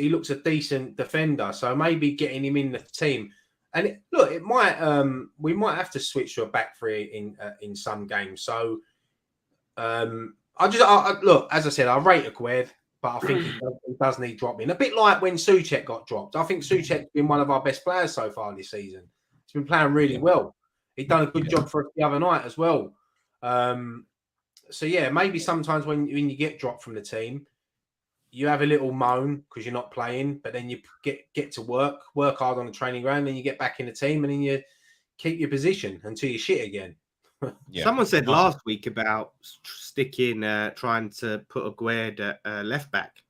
looks a decent defender. So maybe getting him in the team, and it might we might have to switch to a back three in some games. So look, as I said, I rate Aguerd, but I think he does need dropping. A bit like when Souček got dropped. I think Souček's been one of our best players so far this season. He's been playing really well. He's done a good job for us the other night as well. So yeah, maybe sometimes when you get dropped from the team, you have a little moan because you're not playing, but then you get to work hard on the training ground, and you get back in the team, and then you keep your position until you shit again. Yeah. Someone said last week about sticking, trying to put Aguerd at left back,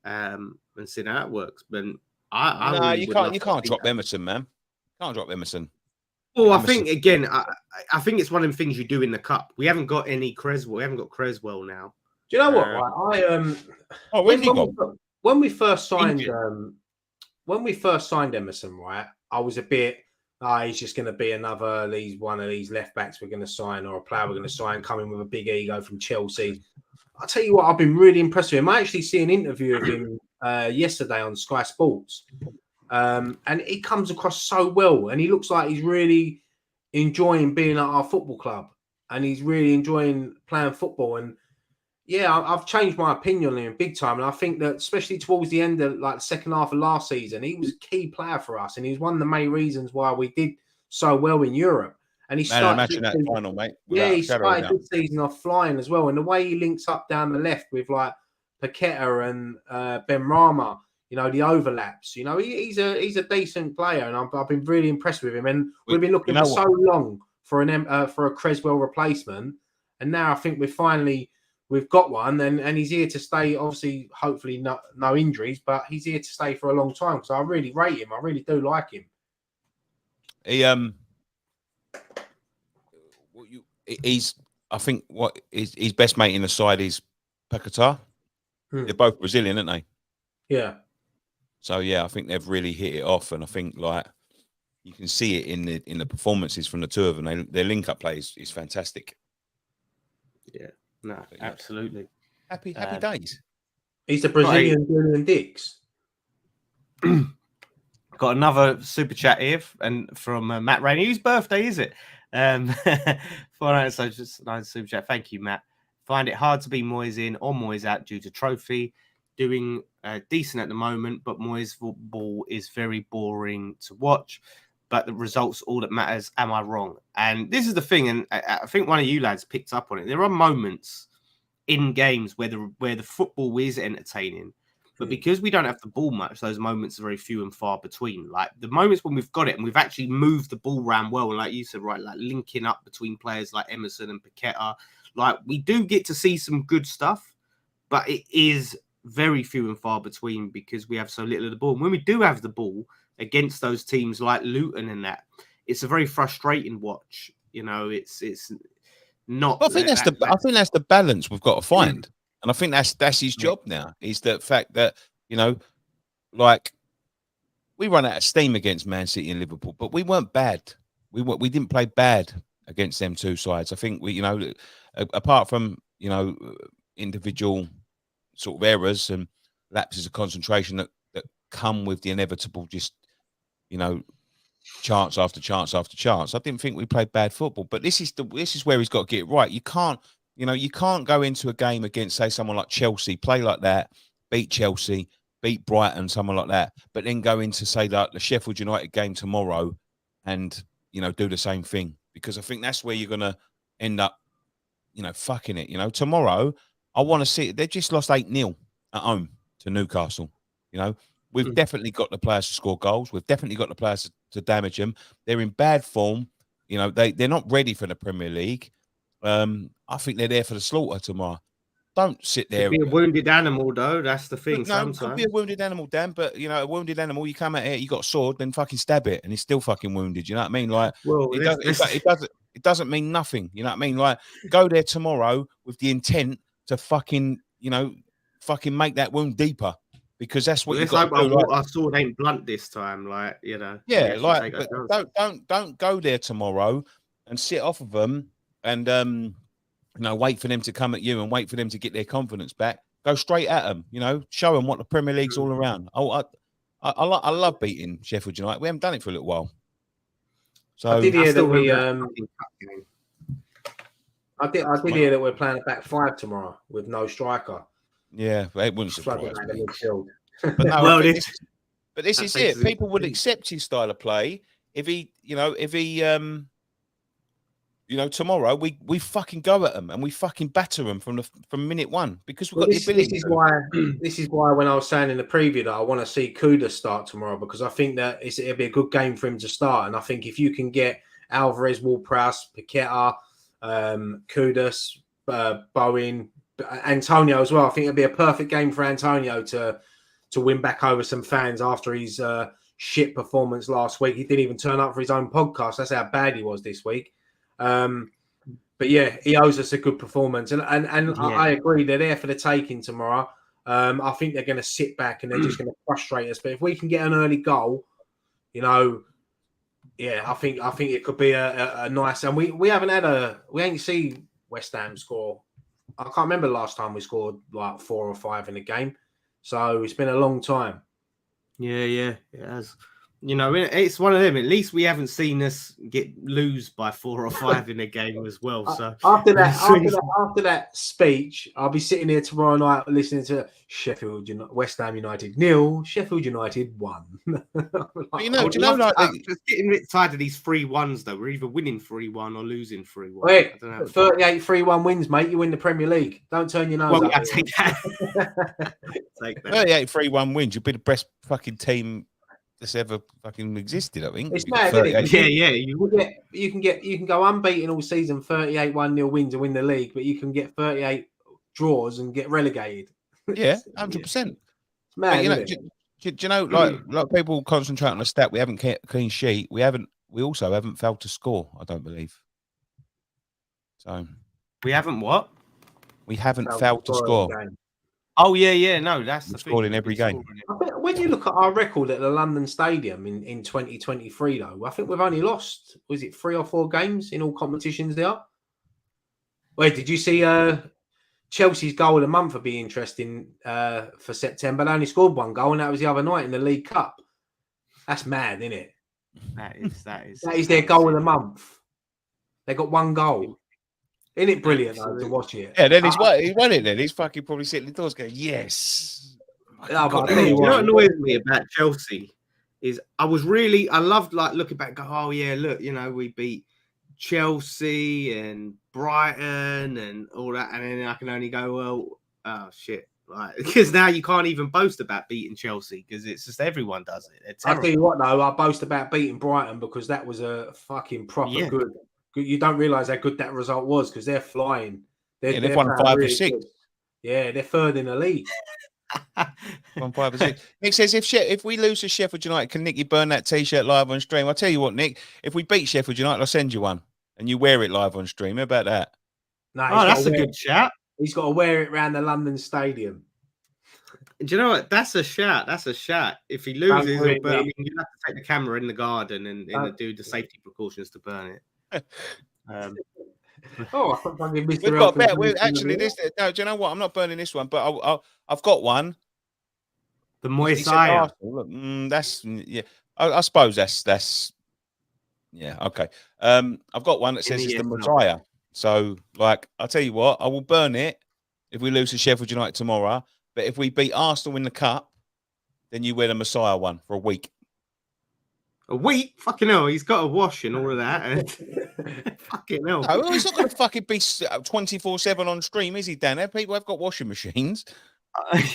and seeing how that works. But I No, really you would can't. love You to can't see drop that. Emerson, man. Can't drop Emerson. Well, I Emerson. think again, I think it's one of the things you do in the cup. We haven't got any Creswell. We haven't got Creswell now. Do you know what? Right? Oh, where's he gone? When we first signed Injured. Emerson, right? I was a bit, he's just going to be one of these left backs we're going to sign, or a player we're going to sign coming with a big ego from Chelsea. I'll tell you what, I've been really impressed with him. I actually see an interview of him yesterday on Sky Sports, and he comes across so well, and he looks like he's really enjoying being at our football club, and he's really enjoying playing football. And yeah, I've changed my opinion on him big time, and I think that especially towards the end of like the second half of last season, he was a key player for us, and he was one of the main reasons why we did so well in Europe. And he started in that final, mate. he started this season off flying as well, and the way he links up down the left with like Paqueta and Ben Rama, you know, the overlaps. You know, he's a decent player, and I've been really impressed with him. And we've been looking for so long for a Creswell replacement, and now I think we've got one, and he's here to stay. Obviously, hopefully no injuries, but he's here to stay for a long time because I really rate him. I really do like him. He's I think his best mate in the side is Paqueta. They're both Brazilian, aren't they? Yeah. So yeah, I think they've really hit it off, and I think like you can see it in the performances from the two of them. Their link up play is fantastic. Yeah, no, absolutely. Happy days. He's the Brazilian Julian Dix. Got another super chat here and from Matt Rainey. Whose birthday is it? So just nice super chat. Thank you, Matt. Find it hard to be Moyes in or Moyes out due to trophy. Doing decent at the moment, but Moyes football is very boring to watch. But the results all that matters. Am I wrong? And this is the thing, and I think one of you lads picked up on it. There are moments in games where the football is entertaining, but because we don't have the ball much, those moments are very few and far between. Like the moments when we've got it and we've actually moved the ball around well, and like you said, right, like linking up between players like Emerson and Paqueta, like we do get to see some good stuff, but it is very few and far between because we have so little of the ball. And when we do have the ball against those teams like Luton and that, it's a very frustrating watch. You know, it's not. Well, I think that's the balance we've got to find, and I think that's his job now. Is the fact that, you know, like we run out of steam against Man City and Liverpool, but we weren't bad. We didn't play bad against them two sides. I think we, you know, apart from, you know, individual sort of errors and lapses of concentration that come with the inevitable, just, you know, chance after chance after chance. I didn't think we played bad football, but this is where he's got to get it right. You can't go into a game against, say, someone like Chelsea, play like that, beat Chelsea, beat Brighton, someone like that, but then go into, say, like the Sheffield United game tomorrow and, you know, do the same thing, because I think that's where you're going to end up, you know, fucking it. You know, tomorrow I want to see it. They just lost 8-0 at home to Newcastle. You know, we've definitely got the players to score goals. We've definitely got the players to damage them. They're in bad form. You know, they're not ready for the Premier League. I think they're there for the slaughter tomorrow. Don't sit there. Could be a wounded animal, though. That's the thing. No, sometimes it could be a wounded animal, Dan. But you know, a wounded animal, you come out here, you got a sword, then fucking stab it, and it's still fucking wounded. You know what I mean? Like, well, it doesn't mean nothing. You know what I mean? Like, go there tomorrow with the intent to fucking, you know, fucking make that wound deeper, because that's what you've got to do. Our sword ain't blunt this time, like, you know. Yeah, like, but don't go there tomorrow and sit off of them and you know, wait for them to come at you and wait for them to get their confidence back. Go straight at them, you know, show them what the Premier League's all around. I love beating Sheffield United. We haven't done it for a little while. So I did hear that hear that we're playing a back five tomorrow with no striker. Yeah, it wouldn't surprise me. But no, well, but this is it. People would accept his style of play if he, you know, tomorrow we fucking go at them and we fucking batter them from minute one, because we've got the ability. This is why when I was saying in the preview that I want to see Kuda start tomorrow, because I think that it'll be a good game for him to start, and I think if you can get Alvarez, Ward-Prowse, Paqueta, Kudus, Bowen, Antonio as well. I think it'd be a perfect game for Antonio to win back over some fans after his shit performance last week. He didn't even turn up for his own podcast. That's how bad he was this week. But yeah, he owes us a good performance. And I agree, they're there for the taking tomorrow. I think they're going to sit back and they're just going to frustrate us. But if we can get an early goal, you know, yeah, I think it could be a nice. And we ain't seen West Ham score. I can't remember the last time we scored like 4 or 5 in a game. So it's been a long time. Yeah, it has. You know, it's one of them. At least we haven't seen us lose by 4 or 5 in a game as well. So after that speech, I'll be sitting here tomorrow night listening to West Ham United 0, Sheffield United 1. But you know, just getting a bit tired of these 3-1s though. We're either winning 3-1 or losing 3-1. Wait, 38 3-1 wins, mate. You win the Premier League. Don't turn your nose up. Well, I take that. Take that. 38 3-1 wins. You'll be the best fucking team that's ever fucking existed, I think. It's mad, isn't it? Yeah. You can go unbeaten all season, 38 1-0 wins and win the league, but you can get 38 draws and get relegated. Yeah, 100%. It's mad, you know, do you know, like people concentrate on the stat, we haven't kept a clean sheet. We also haven't failed to score, I don't believe. So we haven't what? We haven't failed to score. Oh yeah. No, that's the scored in every game. I think when you look at our record at the London Stadium in 2023, though, I think we've only lost, was it 3 or 4 games in all competitions there? Wait, did you see Chelsea's goal of the month would be interesting for September? They only scored 1 goal, and that was the other night in the League Cup. That's mad, isn't it? That is their goal of the month. They got 1 goal. Isn't it brilliant though, to watch it? Yeah, then he won it then. He's fucking probably sitting in the doors going, yes. You know what annoys me about Chelsea is I loved like looking back, go, oh yeah, look, you know, we beat Chelsea and Brighton and all that, and then I can only go, well, oh shit. Like, because now you can't even boast about beating Chelsea because it's just everyone does it. I'll tell you what though, I boast about beating Brighton because that was a fucking proper good. You don't realise how good that result was because they're flying. They've won 5 or 6. Good. Yeah, they're third in the league. 1 5 or 6. Nick says if we lose to Sheffield United, can Nicky burn that T-shirt live on stream? I'll tell you what, Nick. If we beat Sheffield United, I'll send you one and you wear it live on stream. How about that? No, that's a good shout. He's got to wear it around the London Stadium. Do you know what? That's a shout. If he loses, you have to take the camera in the garden and do the safety precautions to burn it. We've got better. Actually, do you know what? I'm not burning this one, but I've got one. The Moyes. That's I suppose that's yeah. Okay. I've got one that says it's the Messiah. So, like, I'll tell you what, I will burn it if we lose to Sheffield United tomorrow. But if we beat Arsenal in the cup, then you wear the Messiah one for a week. A week? Fucking hell, he's got a wash and all of that. Fucking hell. No, he's not going to fucking be 24/7 on stream, is he, Dan? People have got washing machines.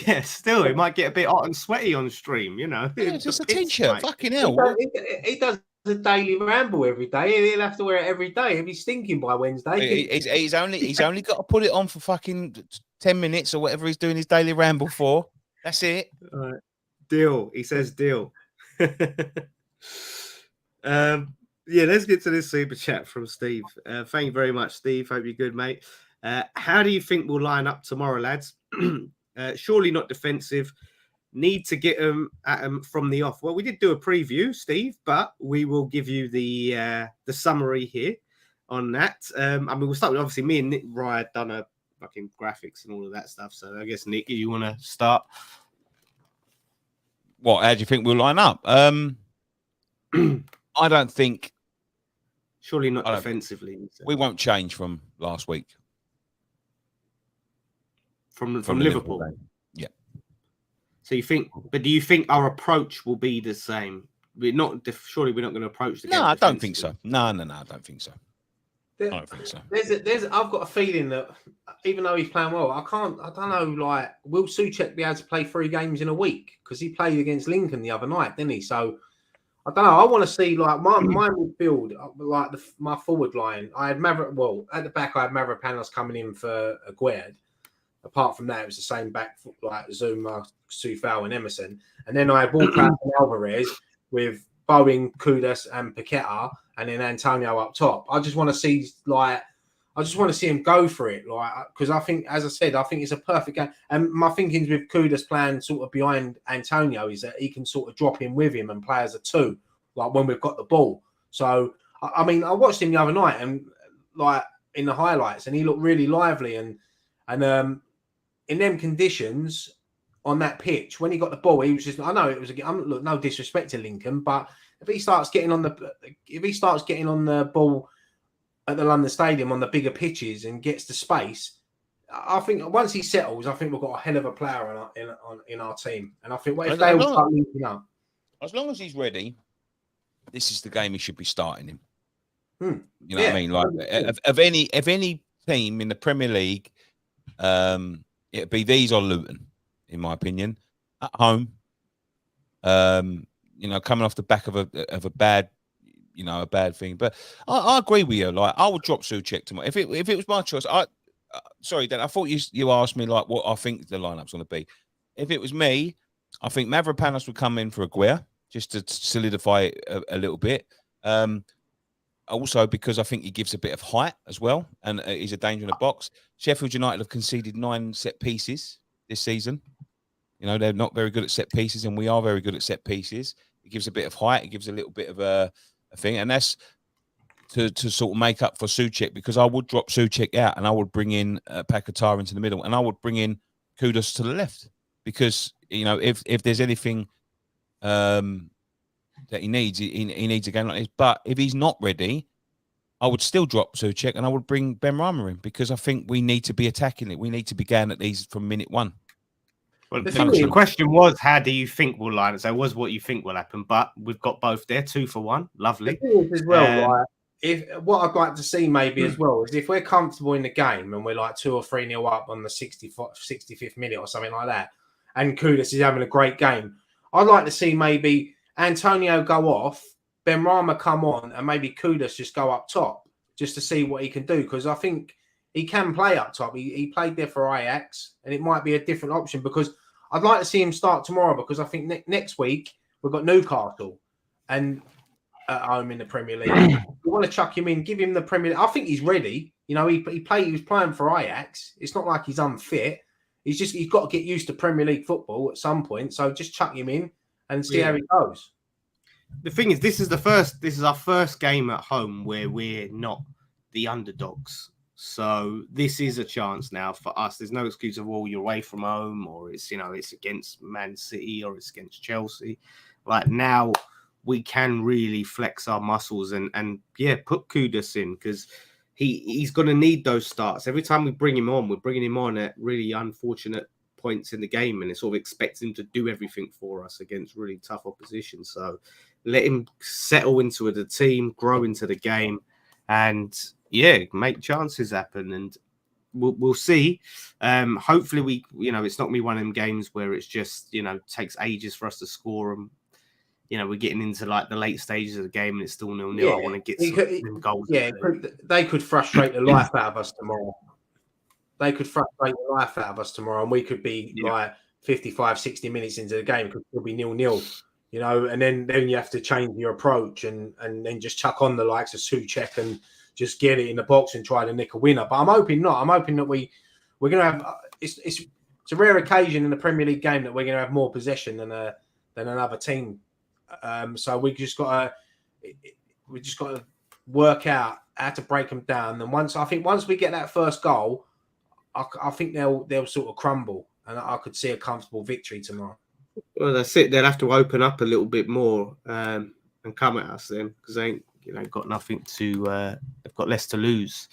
Yeah, still, he might get a bit hot and sweaty on stream, you know. Yeah, just a T-shirt, fucking hell. He does a daily ramble every day. He'll have to wear it every day. He'll be stinking by Wednesday. He's only got to put it on for fucking 10 minutes or whatever he's doing his daily ramble for. That's it. All right. Deal. He says deal. Let's get to this super chat from Steve. Thank you very much, Steve. Hope you're good, mate. How do you think we'll line up tomorrow, lads? Surely not defensive. Need to get them at them from the off. Well, we did do a preview, Steve, but we will give you the summary here on that. We'll start with obviously me and Nick Ryan done a fucking graphics and all of that stuff. So I guess Nick, you want to start? What? How do you think we'll line up? I don't think. Surely not defensively. We won't change from last week. From Liverpool. Yeah. So you think? But do you think our approach will be the same? Surely we're not going to approach the game. No, I don't think so. No, I don't think so. I don't think so. I've got a feeling that even though he's playing well, I don't know. Like, will Souček be able to play 3 games in a week? Because he played against Lincoln the other night, didn't he? So I don't know. I want to see like my midfield, like my forward line. I had Maverick. Well, at the back, I had Mavropanos coming in for Aguerd. Apart from that, it was the same back like Zuma, Soufal, and Emerson. And then I had Walker and Alvarez with Bowen, Kudus, and Paqueta, and then Antonio up top. I just want to see him go for it, like, because I think, as I said, I think it's a perfect game. And my thinking with Kudus playing sort of behind Antonio is that he can sort of drop in with him and play as a two, like when we've got the ball. So, I mean, I watched him the other night and like in the highlights, and he looked really lively and in them conditions on that pitch, when he got the ball, he was just, I know it was, look, no disrespect to Lincoln, but if he starts getting on the ball at the London Stadium on the bigger pitches and gets the space, I think once he settles, I think we've got a hell of a player in our team. And I think if they all start linking up, as long as he's ready, this is the game he should be starting in. You know what I mean? Like of any team in the Premier League, it'd be these or Luton, in my opinion, at home. You know, coming off the back of a bad, a bad thing. But I agree with you. Like, I would drop Souček tomorrow if it was my choice. Sorry, Dan. I thought you asked me like what I think the lineup's going to be. If it was me, I think Mavropanos would come in for Aguerd just to solidify it a little bit. Also, because I think he gives a bit of height as well, and he's a danger in the box. Sheffield United have conceded 9 set pieces this season. You know, they're not very good at set pieces, and we are very good at set pieces. It gives a bit of height. It gives a little bit of a thing, and that's to sort of make up for Souček, because I would drop Souček out, and I would bring in Paquetá into the middle, and I would bring in Kudus to the left, because, you know, if there's anything that he needs a game like this. But if he's not ready, I would still drop Souček and I would bring Benrahma in, because I think we need to be attacking it. We need to be going at these from minute one. Well, the question was, how do you think we'll line it? So it was what you think will happen, but we've got both there, 2 for 1. Lovely. As well, what I'd like to see maybe as well is if we're comfortable in the game and we're like 2 or 3-0 up on the 65th minute or something like that, and Kudus is having a great game, I'd like to see maybe Antonio go off, Benrahma come on, and maybe Kudus just go up top just to see what he can do, because I think he can play up top. He played there for Ajax, and it might be a different option, because I'd like to see him start tomorrow, because I think next week we've got Newcastle and at home in the Premier League. We want to chuck him in, give him the Premier League. I think he's ready. You know, he was playing for Ajax. It's not like he's unfit. He's got to get used to Premier League football at some point. So just chuck him in and see how he goes. The thing is, this is our first game at home where we're not the underdogs. So this is a chance now for us. There's no excuse of, well, you're away from home, or it's against Man City, or it's against Chelsea. Like, now we can really flex our muscles and put Kudus in, because he's going to need those starts. Every time we bring him on, we're bringing him on at really unfortunate points in the game, and it sort of expects him to do everything for us against really tough opposition. So let him settle into the team, grow into the game, and make chances happen. And we'll see. Hopefully it's not going to be one of them games where it's just, takes ages for us to score them. We're getting into like the late stages of the game and it's still 0-0. I want to get some goals. Yeah, they could frustrate the life out of us tomorrow. They could frustrate the life out of us tomorrow, and we could be like 55, 60 minutes into the game, could still be 0-0, and then you have to change your approach and then just chuck on the likes of Souček and just get it in the box and try to nick a winner. But I'm hoping not. I'm hoping that we're going to have. It's a rare occasion in the Premier League game that we're going to have more possession than another team. So we just got to work out how to break them down. And once we get that first goal, I think they'll sort of crumble, and I could see a comfortable victory tomorrow. Well, that's it. They'll have to open up a little bit more and come at us then, because they ain't got nothing to. They've got less to lose.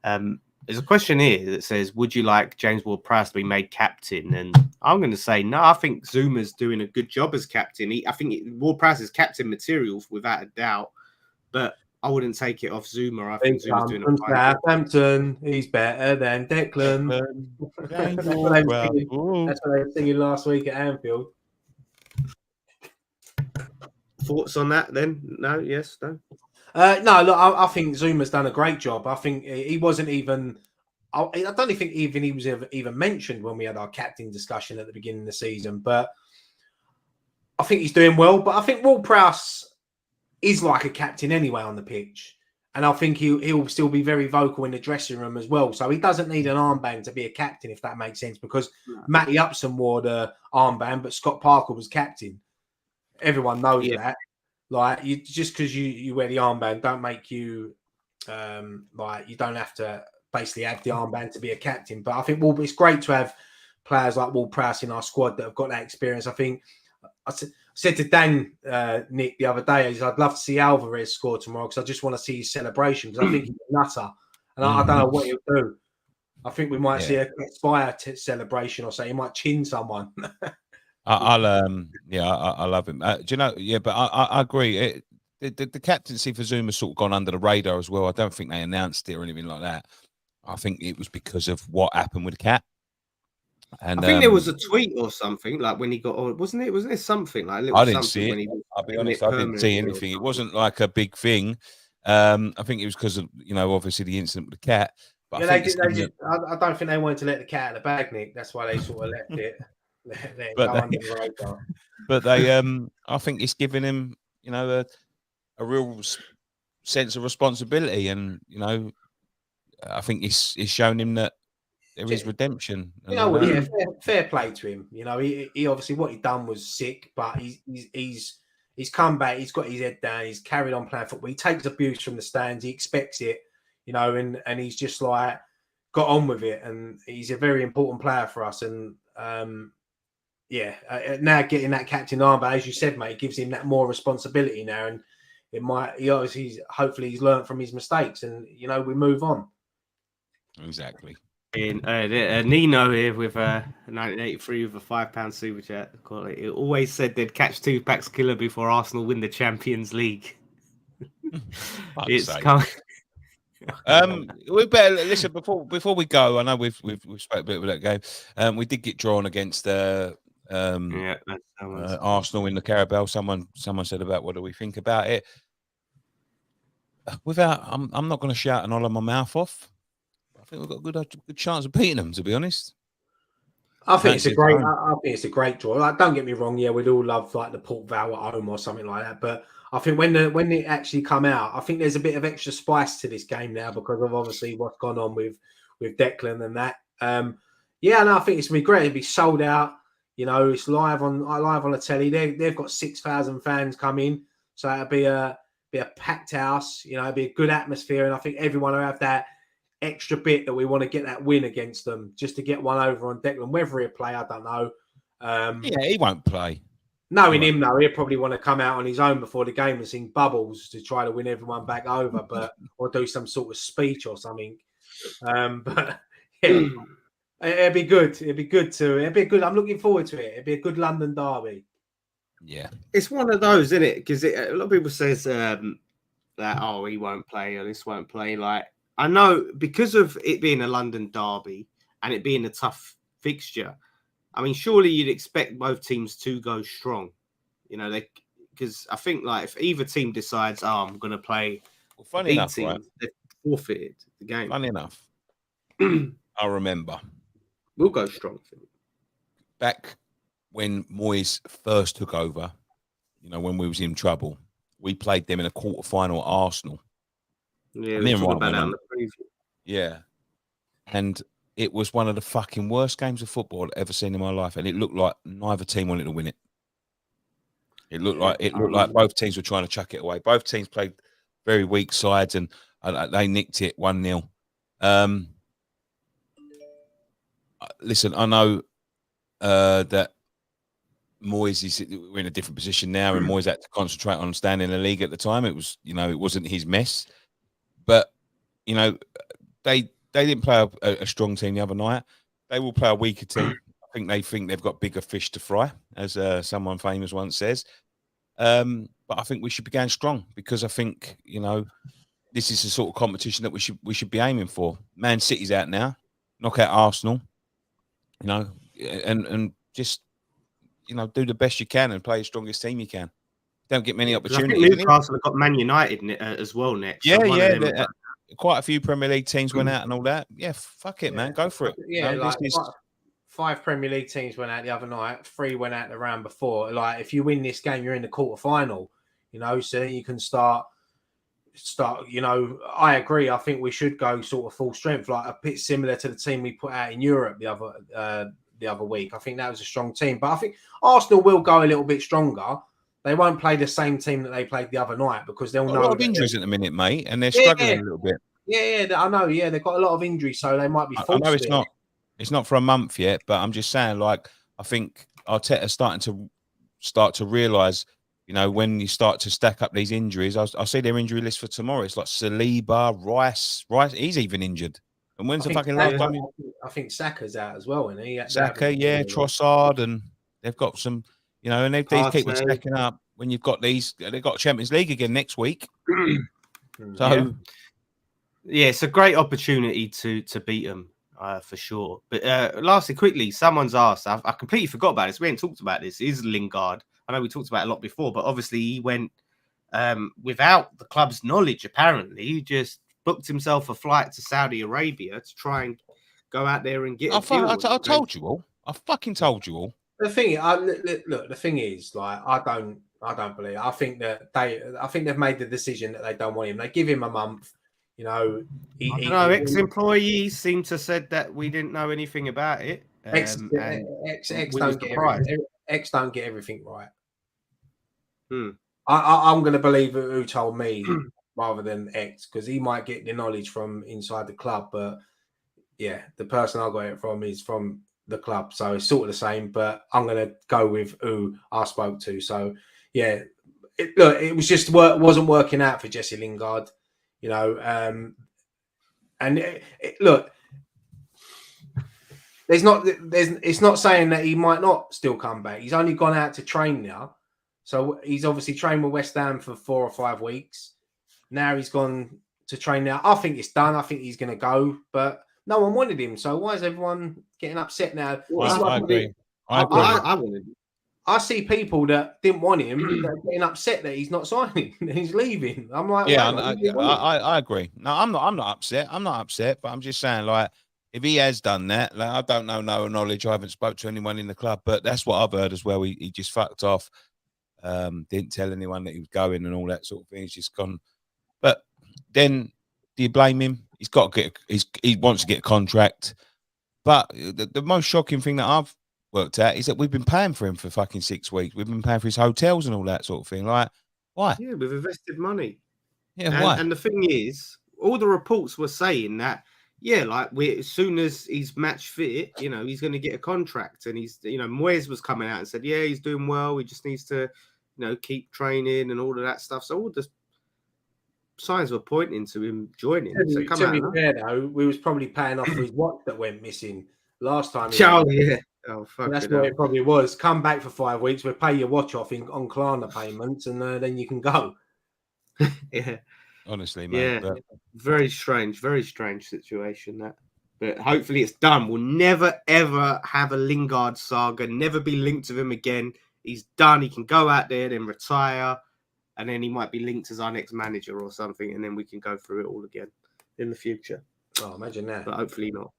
There's a question here that says, would you like James Ward-Prowse to be made captain? And I'm going to say no. I think Zuma's doing a good job as captain. I think Ward-Prowse is captain material without a doubt, but I wouldn't take it off Zuma. I think Zuma's doing a fine job. Southampton, he's better than Declan. That's what they were singing last week at Anfield. thoughts on that then? No, yes, no. No, look, I think Zuma's done a great job. I think he wasn't even. I don't think even he was even mentioned when we had our captain discussion at the beginning of the season. But I think he's doing well. But I think Will Prowse is like a captain anyway on the pitch, and I think he'll still be very vocal in the dressing room as well. So he doesn't need an armband to be a captain, if that makes sense. Because Matty Upson wore the armband, but Scott Parker was captain. Everyone knows that. Like, you just because you wear the armband don't make you like, you don't have to basically have the armband to be a captain. But I think it's great to have players like Will Prowse in our squad that have got that experience. I think I said to Dan Nick the other day, I'd love to see Alvarez score tomorrow because I just want to see his celebration because I think he's a nutter, and I don't know what he'll do. I think we might see a Spire celebration or something. He might chin someone. I love him. Do you know? Yeah, but I agree. The captaincy for Zuma sort of gone under the radar as well. I don't think they announced it or anything like that. I think it was because of what happened with Cat. And I think there was a tweet or something like when he got on, wasn't it? Wasn't there something like a little I didn't something see it. when he was I'll be honest, I didn't see anything. It wasn't like a big thing. I think it was because of, obviously the incident with the Cat. But I don't think they wanted to let the cat out of the bag, Nick. That's why they sort of left it. Let it go under the radar. But they, I think it's given him, a real sense of responsibility, and I think it's shown him that there is redemption. Fair play to him. He obviously, what he done was sick, but he's come back. He's got his head down. He's carried on playing football. He takes abuse from the stands. He expects it, and he's just like got on with it. And he's a very important player for us. And now getting that captain armband, as you said, mate, it gives him that more responsibility now, and hopefully he's learned from his mistakes, and we move on. Exactly. Nino here with 1983 with a £5 super chat. It always said they'd catch Tupac's killer before Arsenal win the Champions League. It's coming. We better listen before we go. I know we've spoke a bit about that game. We did get drawn against Arsenal in the Carabao. Someone said about what do we think about it. I'm not going to shout and holler my mouth off. I think we've got a good chance of beating them, to be honest. I think it's a great draw. Like, don't get me wrong. Yeah, we'd all love like the Port Vale at home or something like that. But I think when it actually come out, I think there's a bit of extra spice to this game now because of obviously what's gone on with Declan and that. I think it's gonna be great. It'll be sold out. It's live on the telly. They've got 6,000 fans coming, so it'll be a packed house. It'll be a good atmosphere, and I think everyone will have that extra bit that we want to get that win against them, just to get one over on Declan. Whether he'll play, I don't know. He won't play. Knowing him, though, he'll probably want to come out on his own before the game and sing Bubbles to try to win everyone back over, or do some sort of speech or something. But yeah, it'd be good. It'd be good. I'm looking forward to it. It'd be a good London derby. Yeah, it's one of those, isn't it? Because a lot of people says that he won't play or this won't play. Like, I know because of it being a London derby and it being a tough fixture. I mean, surely you'd expect both teams to go strong, because I think like if either team decides, I'm going to play, funny enough, team, right? they've forfeited the game. Funny enough, I remember we'll go strong. Back when Moyes first took over, when we was in trouble, we played them in a quarter-final at Arsenal. Yeah, we talked about that on the preview. Yeah, and it was one of the fucking worst games of football I've ever seen in my life, and it looked like neither team wanted to win it. It looked like both teams were trying to chuck it away. Both teams played very weak sides, and they nicked it 1-0. Listen, I know that Moyes we're in a different position now, and Moyes had to concentrate on staying in the league at the time. It was, it wasn't his mess, but they didn't play a strong team the other night. They will play a weaker team. I think they've got bigger fish to fry, as someone famous once says. But I think we should be going strong because I think this is the sort of competition that we should be aiming for. Man City's out now, knock out Arsenal, and just do the best you can and play the strongest team you can. don't get many 'Cause I think opportunities. Newcastle have got Man United as well next. So Yeah, one yeah. of them. Quite a few Premier League teams went out and all that. Yeah, fuck it, man. Go for it. Yeah, No, like this is... five Premier League teams went out the other night. 3 went out the round before. Like, if you win this game, you're in the quarterfinal. You know, so you can start. You know, I agree. I think we should go sort of full strength, like a bit similar to the team we put out in Europe the other week. I think that was a strong team, but I think Arsenal will go a little bit stronger. They won't play the same team that they played the other night because they'll know a lot of injuries at the minute, mate, and they're struggling a little bit. Yeah, I know. Yeah, they've got a lot of injuries, so they might be I forced. know it's not for a month yet, but I'm just saying, like, I think Arteta's start to realise, you know, when you start to stack up these injuries, I see their injury list for tomorrow. It's like Saliba, Rice, he's even injured. And when's the fucking last time? I think Saka's out as well, isn't he? Saka, yeah, Trossard, and they've got some, you know, and these people stacking up. When you've got they've got Champions League again next week. So, yeah, it's a great opportunity to beat them for sure. But lastly, quickly, someone's asked. I completely forgot about this. We ain't talked about this. Is Lingard? I know we talked about it a lot before, but obviously he went without the club's knowledge. Apparently, he just booked himself a flight to Saudi Arabia to try and go out there and get. I told you all. I fucking told you all. The thing, look. The thing is, like, I don't believe. I think they've made the decision that they don't want him. They give him a month. You know, ex-employees seem to said that we didn't know anything about it. Ex don't get everything right. I'm going to believe who told me rather than X, because he might get the knowledge from inside the club. But yeah, the person I got it from is from the club, so it's sort of the same. But I'm going to go with who I spoke to. So yeah, it was just wasn't working out for Jesse Lingard, you know. Look, it's not saying that he might not still come back. He's only gone out to train now. So he's obviously trained with West Ham for 4 or 5 weeks. Now he's gone to train now. I think it's done. I think he's going to go, but no one wanted him. So why is everyone getting upset now? I agree. I wanted him. I see people that didn't want him that are getting upset that he's not signing. He's leaving. I'm like, yeah, I agree. No, I'm not upset. I'm not upset, but I'm just saying, like, if he has done that, like, I don't know no knowledge. I haven't spoke to anyone in the club, but that's what I've heard as well. He just fucked off. Didn't tell anyone that he was going and all that sort of thing. He's just gone. But then, do you blame him? He's got to get. He wants to get a contract. But the most shocking thing that I've worked out is that we've been paying for him for fucking 6 weeks. We've been paying for his hotels and all that sort of thing. Like, why? Yeah, we've invested money. Yeah, why? And the thing is, all the reports were saying that, yeah, like, as soon as he's match fit, you know, he's going to get a contract. And he's, you know, Moyes was coming out and said, yeah, he's doing well. He just needs to, you know, keep training and all of that stuff. So all the signs were pointing to him joining. So come out. To be fair, though, we was probably paying off for his watch that went missing last time. Oh, fuck. That's what it probably was. Come back for 5 weeks. We'll pay your watch off on Klarna payments, and then you can go. Yeah. Honestly, man. Yeah. Very strange situation that. But hopefully it's done. We'll never, ever have a Lingard saga, never be linked to him again. He's done. He can go out there, then retire, and then he might be linked as our next manager or something, and then we can go through it all again in the future. Oh, imagine that. But hopefully not.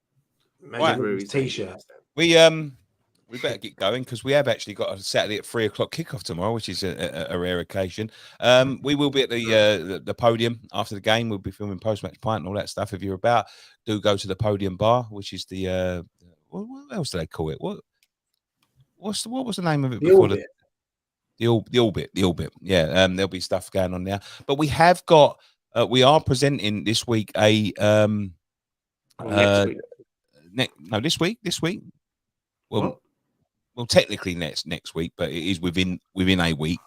Imagine his T-shirt. We better get going because we have actually got a Saturday at 3 o'clock kickoff tomorrow, which is a rare occasion. We will be at the podium after the game. We'll be filming post-match pint and all that stuff. If you're about, do go to the Podium Bar, which is the what else do they call it? What was the name of it before? The Orbit. Yeah, there'll be stuff going on there. But we have got we are presenting this week this week. Well, technically next week, but it is within a week.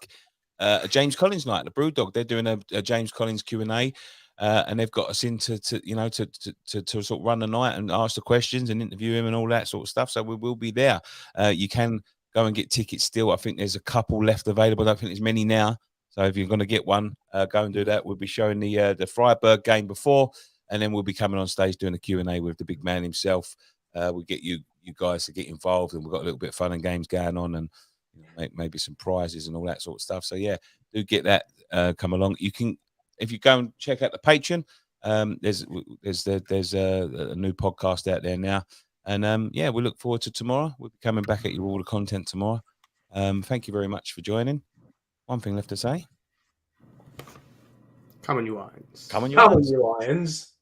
A James Collins night, the Brewdog. They're doing a James Collins Q&A, and they've got us in to sort of run the night and ask the questions and interview him and all that sort of stuff. So we will be there. You can go and get tickets still. I think there's a couple left available. I don't think there's many now. So if you're going to get one, go and do that. We'll be showing the Freiburg game before, and then we'll be coming on stage doing a Q&A with the big man himself. We'll get you guys to get involved, and we've got a little bit of fun and games going on, and maybe some prizes and all that sort of stuff. So yeah, do get that come along. You can, if you go and check out the Patreon, there's a new podcast out there now, and yeah, we look forward to tomorrow. We'll be coming back at you all the content tomorrow. Thank you very much for joining. One thing left to say. Come on, you Irons. Come on, you Irons. Irons.